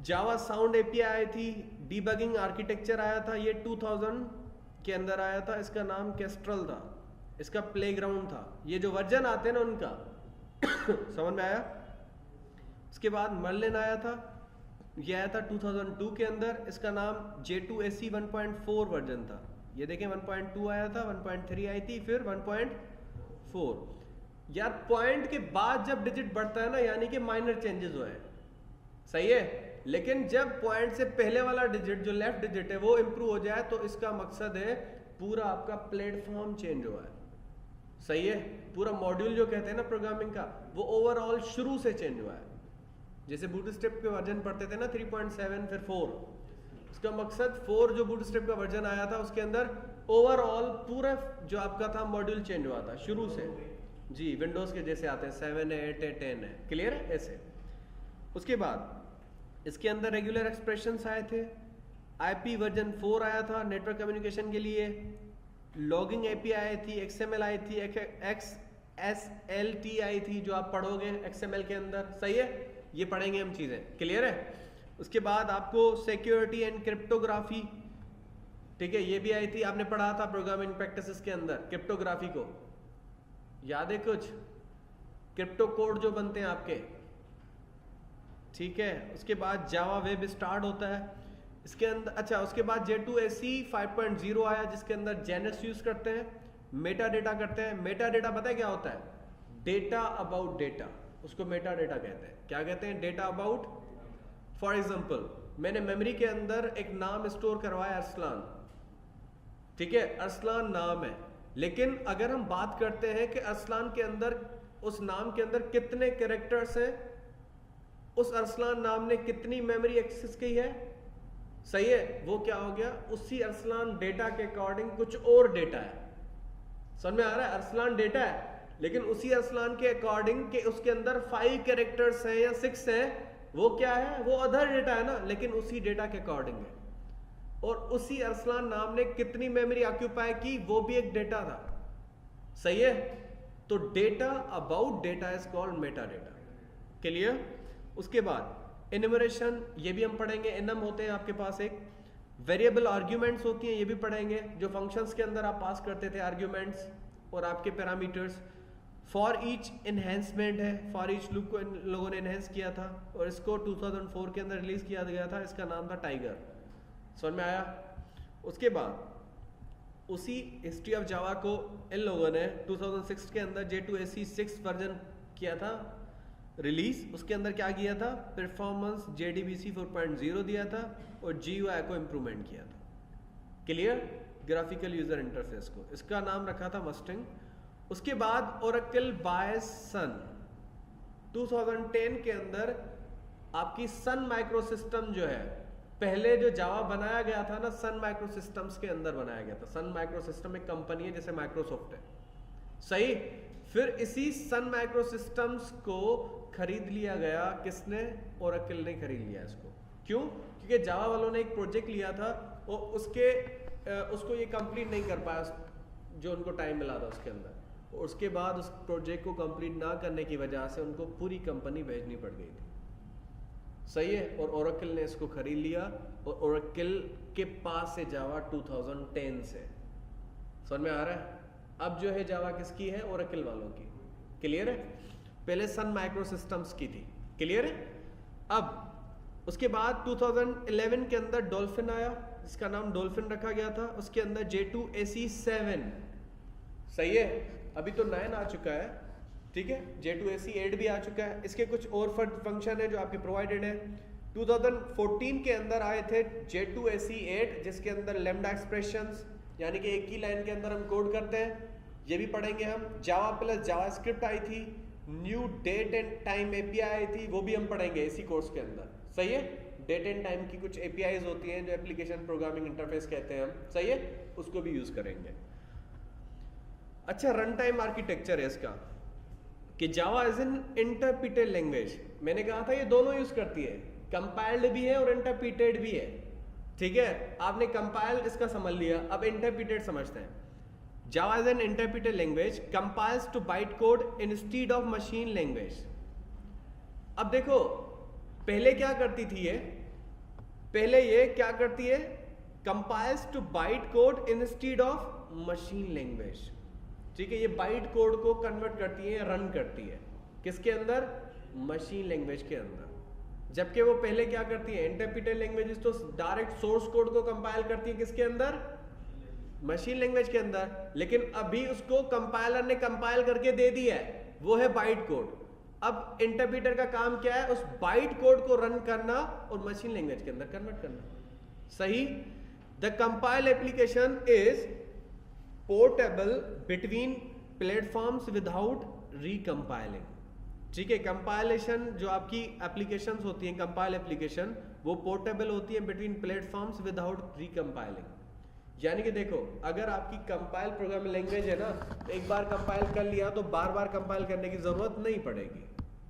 जावा साउंड API आई थी, डीबगिंग आर्किटेक्चर आया था, ये 2000 के अंदर आया था। इसका नाम केस्ट्रल था, इसका प्लेग्राउंड था। ये जो वर्जन आते हैं ना उनका समझ में आया। उसके बाद मर्लिन आया था, ये आया था 2002 के अंदर। इसका नाम J2SE 1.4 वर्जन था। ये देखें 1.2 आया था, 1.3 आई थी, फिर 1.4। यार पॉइंट के बाद जब डिजिट बढ़ता है ना, यानी कि माइनर चेंजेस हुए हैं। सही है। लेकिन जब पॉइंट से पहले वाला डिजिट, जो लेफ्ट डिजिट है, वो इंप्रूव हो जाए तो इसका मकसद है पूरा आपका प्लेटफॉर्म चेंज हुआ है। सही है। पूरा मॉड्यूल जो कहते हैं ना प्रोग्रामिंग का, वो ओवरऑल शुरू से चेंज हुआ है। जैसे बूटस्ट्रैप के वर्जन पढ़ते थे ना 3.7 फिर 4, उसका मकसद 4 जो बूटस्ट्रैप का वर्जन आया था उसके अंदर ओवरऑल पूरा जो आपका था मॉड्यूल चेंज हुआ था शुरू से। जी, विंडोज के जैसे आते हैं 7 है, 8 है, 10 है। क्लियर है। ऐसे उसके बाद इसके अंदर रेगुलर एक्सप्रेशंस आए थे, IP वर्जन 4 आया था नेटवर्क कम्युनिकेशन के लिए, लॉगिंग API आई थी, XML आई थी, XSLT आई थी, जो आप पढ़ोगे XML के अंदर। सही है। ये पढ़ेंगे हम चीजें। क्लियर है। उसके बाद आपको सिक्योरिटी एंड क्रिप्टोग्राफी, ठीक है, ये भी आई थी। आपने पढ़ा था प्रोग्रामिंग प्रैक्टिसेस के अंदर क्रिप्टोग्राफी को, याद है कुछ, क्रिप्टो कोड जो बनते हैं आपके, ठीक है। उसके बाद जावा वेब स्टार्ट होता है इसके अंदर। अच्छा, उसके बाद J2SE 5.0 आया जिसके अंदर जेनेस यूज करते हैं, मेटा डेटा करते हैं। मेटा डेटा पता है क्या होता है, डेटा अबाउट डेटा, उसको मेटा डेटा कहते हैं। क्या कहते हैं, डेटा अबाउट। फॉर एग्जाम्पल, मैंने मेमोरी के अंदर एक नाम स्टोर करवाया अरसलान, ठीक है, अरसलान नाम है। लेकिन अगर हम बात करते हैं कि अरसलान के अंदर, उस नाम के अंदर कितने कैरेक्टर्स हैं, उस अरसलान नाम ने कितनी मेमोरी एक्सेस की है, सही है, वो क्या हो गया, उसी अरसलान डेटा के अकॉर्डिंग कुछ और डेटा है। समझ में आ रहा है। अरसलान डेटा है लेकिन उसी अरसलान के अकॉर्डिंग के उसके अंदर 5 कैरेक्टर्स हैं या 6 हैं, वो क्या है, वो अदर डेटा है ना, लेकिन उसी डेटा के अकॉर्डिंग है। और उसी अरसलान नाम ने कितनी मेमोरी ऑक्यूपाई की, वो भी एक डेटा था। सही है। तो data about data is called Meta data. Clear. उसके बाद एनुमरेशन, ये भी हम पढ़ेंगे। एनम होते हैं आपके पास, एक वेरिएबल आर्ग्यूमेंट्स होती हैं, ये भी पढ़ेंगे। जो फंक्शंस के अंदर आप पास करते थे आर्ग्यूमेंट्स और आपके पैरामीटर्स। फॉर ईच एनहेंसमेंट है, फॉर ईच लूप को इन लोगों ने एनहेंस किया था और इसको 2004 के अंदर रिलीज किया गया था। इसका नाम था टाइगर। समझ में आया। उसके बाद उसी हिस्ट्री ऑफ जावा को इन लोगों ने 2006 के अंदर J2SE 6 वर्जन किया था रिलीज, उसके अंदर क्या किया था, परफॉर्मेंस JDBC 4.0 दिया था और GUI को इम्प्रूवमेंट किया था। क्लियर, ग्राफिकल यूजर इंटरफेस को, इसका नाम रखा था मस्टिंग। उसके बाद ओरेकल बायसन 2010 के अंदर आपकी सन माइक्रो सिस्टम जो है, पहले जो जावा बनाया गया था ना सन माइक्रो सिस्टम्स के अंदर बनाया गया था। सन माइक्रो सिस्टम एक कंपनी है जैसे माइक्रोसॉफ्ट है, सही। फिर इसी सन माइक्रो सिस्टम्स को खरीद लिया गया, किसने, ओरेकल ने खरीद लिया इसको। क्यों? क्योंकि जावा वालों ने एक प्रोजेक्ट लिया था और उसको ये कंप्लीट नहीं कर पाया जो उनको टाइम मिला था उसके अंदर, और उसके बाद उस प्रोजेक्ट को कंप्लीट ना करने की वजह से उनको पूरी कंपनी भेजनी पड़ गई थी, सही है। और ओरेकल ने इसको खरीद लिया और ओरेकल के पास से जावा 2010 से, समझ में आ रहा है। अब जो है जावा किसकी है, ओरेकल वालों की। क्लियर है, पहले सन माइक्रो सिस्टम्स की थी। क्लियर है। अब उसके बाद 2011 के अंदर डॉल्फिन आया, जिसका नाम डॉल्फिन रखा गया था। उसके अंदर J2SE7, सही है। अभी तो 9 आ चुका है, ठीक है। J2SE8 भी आ चुका है। इसके कुछ और फंक्शन है जो आपके प्रोवाइडेड है। 2014 के अंदर आए थे J2SE8, जिसके अंदर लैम्डा एक्सप्रेशंस, यानी कि एक ही लाइन के अंदर हम कोड करते हैं, ये भी पढ़ेंगे हम। जावा प्लस जावास्क्रिप्ट आई थी, new date and time API आई थी, वो भी हम पढ़ेंगे इसी कोर्स के अंदर, सही है। डेट एंड टाइम की कुछ APIs होती हैं जो एप्लीकेशन प्रोग्रामिंग इंटरफेस कहते हैं हम, सही है, उसको भी यूज करेंगे। अच्छा, रन टाइम आर्किटेक्चर है इसका कि जावा इज एन इंटरप्रिटेड लैंग्वेज। मैंने कहा था ये दोनों यूज करती है, कंपाइल्ड भी है और इंटरप्रिटेड भी है, ठीक है। आपने कंपाइल इसका समझ लिया, अब इंटरप्रिटेड समझते हैं। Java is an interpreted language, compiles to byte code instead of machine language. अब देखो पहले क्या करती थी ये, पहले ये क्या करती है, compiles to byte code instead of machine language, ठीक है। ये बाइट कोड को कन्वर्ट करती है, रन करती है, किसके अंदर, मशीन लैंग्वेज के अंदर। जबकि वो पहले क्या करती है, इंटरप्रिटेड लैंग्वेजेस तो डायरेक्ट सोर्स कोड को कंपाइल करती है, किसके अंदर, मशीन लैंग्वेज के अंदर। लेकिन अभी उसको कंपाइलर ने कंपाइल करके दे दिया है, वो है बाइट कोड। अब इंटरप्रिटर का काम क्या है, उस बाइट कोड को रन करना और मशीन लैंग्वेज के अंदर कन्वर्ट करना, सही। The compile application is portable between platforms without recompiling, ठीक है। कंपाइलेशन जो आपकी एप्लीकेशंस होती हैं, कंपाइल एप्लीकेशन, वो पोर्टेबल होती है बिटवीन प्लेटफॉर्म्स विदाउट रिकम्पाइलिंग। यानी कि देखो, अगर आपकी कंपाइल प्रोग्रामिंग लैंग्वेज है ना, एक बार कंपाइल कर लिया तो बार बार कंपाइल करने की जरूरत नहीं पड़ेगी,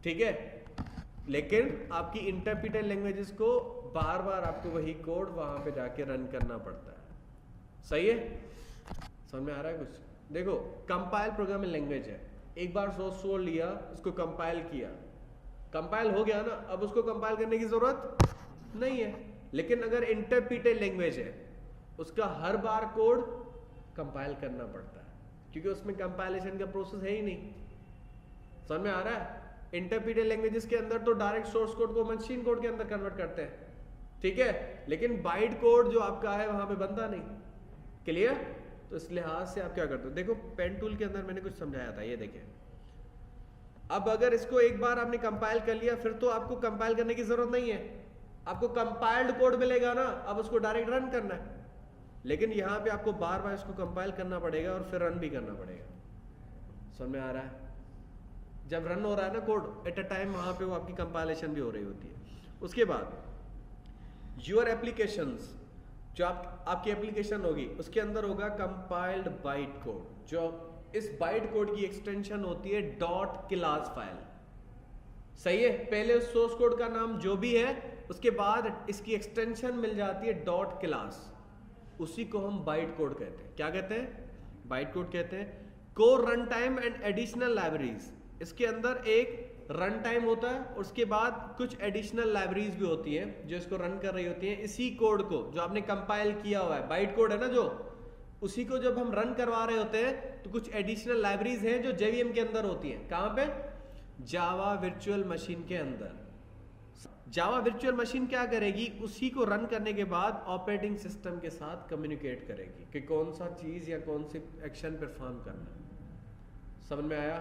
ठीक है। लेकिन आपकी इंटरप्रिटेड लैंग्वेजेस को बार बार आपको वही कोड वहां पे जाके रन करना पड़ता है, सही है। समझ में आ रहा है कुछ? देखो, कंपाइल प्रोग्रामिंग लैंग्वेज है, एक बार सोर्स कोड लिया, उसको कंपाइल किया, कंपाइल हो गया ना, अब उसको कंपाइल करने की जरूरत नहीं है। लेकिन अगर इंटरप्रिटेड लैंग्वेज है, उसका हर बार कोड कंपाइल करना पड़ता है, क्योंकि उसमें कंपाइलेशन का प्रोसेस है ही नहीं। समझ में आ रहा है? इंटरप्रिटेड लैंग्वेजेस के अंदर तो डायरेक्ट सोर्स कोड को मशीन कोड के अंदर कन्वर्ट करते हैं, ठीक है। लेकिन बाइट कोड जो आपका है वहां पे बनता नहीं, क्लियर। तो इस लिहाज से आप क्या करते हो, देखो पेन टूल के अंदर मैंने कुछ समझाया था, ये देखिए। अब अगर इसको एक बार आपने कंपाइल कर लिया, फिर तो आपको कंपाइल करने की जरूरत नहीं है, आपको कंपाइल्ड कोड मिलेगा ना, अब उसको डायरेक्ट रन करना है। लेकिन यहाँ पे आपको बार बार इसको कंपाइल करना पड़ेगा और फिर रन भी करना पड़ेगा। समझ में आ रहा है? जब रन हो रहा है ना कोड एट अ टाइम, वहां पे वो आपकी कंपाइलेशन भी हो रही होती है। उसके बाद योर एप्लीकेशंस, जो आपकी एप्लीकेशन होगी उसके अंदर होगा कंपाइल्ड बाइट कोड। जो इस बाइट कोड की एक्सटेंशन होती है डॉट क्लास फाइल, सही है। पहले उस सोर्स कोड का नाम जो भी है, उसके बाद इसकी एक्सटेंशन मिल जाती है डॉट क्लास, उसी को हम बाइट कोड कहते हैं। क्या कहते हैं? बाइट कोड कहते हैं। Core run time and additional libraries, इसके अंदर एक रन टाइम होता है, उसके बाद कुछ एडिशनल लाइब्रेरीज भी होती हैं जो इसको रन कर रही होती हैं। इसी कोड को जो आपने कंपाइल किया हुआ है, बाइट कोड है ना जो, उसी को जब हम रन करवा रहे होते हैं तो कुछ एडिशनल लाइब्रेरीज हैं जो जेवीएम के अंदर होती हैं। कहां पे? जावा वर्चुअल मशीन के अंदर। जावा वर्चुअल मशीन क्या करेगी, उसी को रन करने के बाद ऑपरेटिंग सिस्टम के साथ कम्युनिकेट करेगी कि कौन सा चीज या कौन सी एक्शन परफॉर्म करना है। समझ में आया?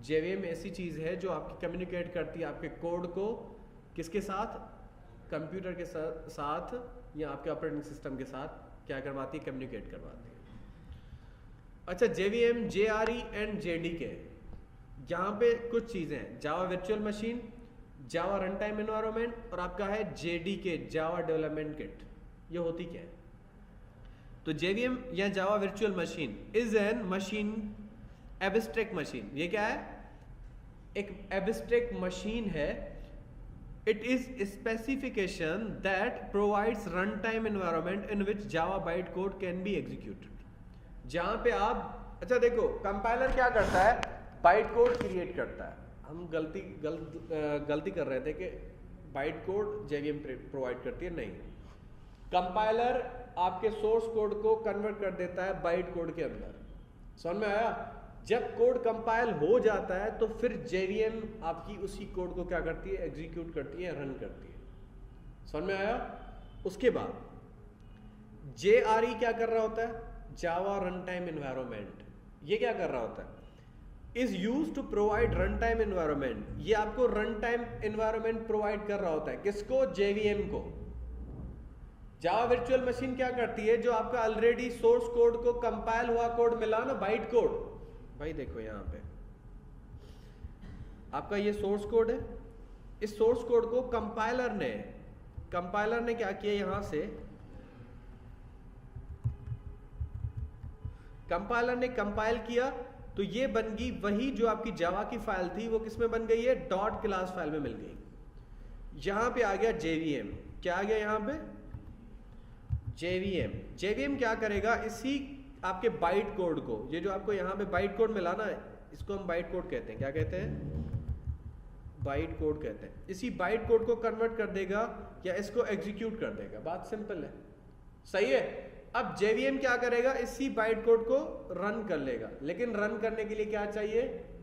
JVM ऐसी चीज़ है जो आपकी कम्युनिकेट करती है आपके कोड को किसके साथ, कंप्यूटर के साथ या आपके ऑपरेटिंग सिस्टम के साथ क्या करवाती है, कम्युनिकेट करवाती है। अच्छा, JVM, JRE एंड JDK, यहाँ पे कुछ चीज़ें हैं, जावा वर्चुअल मशीन, जावा रन टाइम एनवायरनमेंट और आपका है JDK, जावा डेवलपमेंट किट। ये होती क्या है? तो JVM या Java virtual machine is an machine abstract machine. ये क्या है? एक एब्स्ट्रैक्ट मशीन है। It is specification that provides run time environment in which Java byte code can be executed. जहां पे आप, अच्छा देखो, कंपाइलर क्या करता है, बाइट कोड क्रिएट करता है। हम गलती कर रहे थे कि बाइट कोड JVM प्रोवाइड करती है, नहीं, कंपाइलर आपके सोर्स कोड को कन्वर्ट कर देता है बाइट कोड के अंदर। समझ में आया? जब कोड कंपाइल हो जाता है तो फिर JVM आपकी उसी कोड को क्या करती है, एग्जीक्यूट करती है, रन करती है। समझ में आया? उसके बाद JRE क्या कर रहा होता है, जावा रन टाइम एनवायरनमेंट। ये क्या कर रहा होता है, is use to provide run time environment. ये आपको रन टाइम एनवायरनमेंट प्रोवाइड कर रहा होता है, किसको, JVM को। जावा वर्चुअल मशीन क्या करती है, जो आपका ऑलरेडी सोर्स कोड को कंपाइल हुआ कोड मिला ना, बाइट कोड, भाई देखो यहां पे आपका ये सोर्स कोड है। इस सोर्स कोड को कंपाइलर ने क्या किया, यहां से कंपाइलर ने कंपाइल किया तो ये बन गई वही जो आपकी जावा की फाइल थी, वो किस में बन गई है, डॉट क्लास फाइल में मिल गई। यहां पे आ गया JVM। क्या आ गया यहां पे, JVM क्या करेगा, इसी आपके बाइट कोड को, ये जो आपको यहाँ पे बाइट कोड मिला ना, इसको हम बाइट कोड कहते हैं। क्या कहते हैं, बाइट कोड कहते हैं। इसी बाइट कोड को कन्वर्ट कर देगा या इसको एग्जीक्यूट कर देगा। बात सिंपल है, सही है। अब JVM क्या करेगा, इसी बाइट कोड को रन कर लेगा, लेकिन रन करने के लिए क्या चाहिए,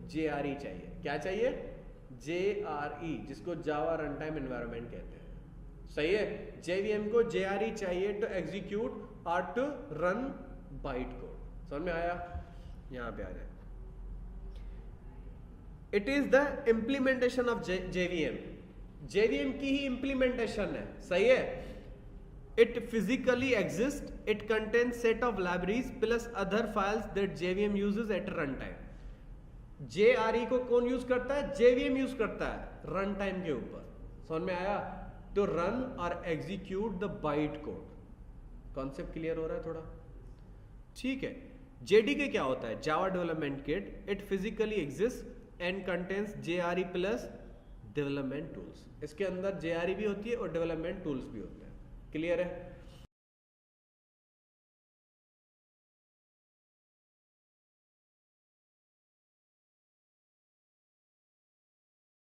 JRE चाहिए। क्या चाहिए, JRE, जिसको जावा रन टाइम एनवायरनमेंट कहते हैं। सही है, JVM को JRE चाहिए टू एग्जीक्यूट और टू रन बाइट कोड। समझ में आया? यहां पे आ जाए, it is the implementation of JVM की ही इंप्लीमेंटेशन है। सही है। It physically exist, it contains set of libraries plus other files that JVM uses at run time. JRE को कौन यूज करता है, JVM यूज करता है रन टाइम के ऊपर। समझ में आया? तो रन और execute the byte code. Concept clear हो रहा है थोड़ा? ठीक है। JDK क्या होता है, Java development kit. It physically exist and contains JRE plus development tools. इसके अंदर JRE भी होती है और डेवलपमेंट टूल्स भी होते हैं। क्लियर है?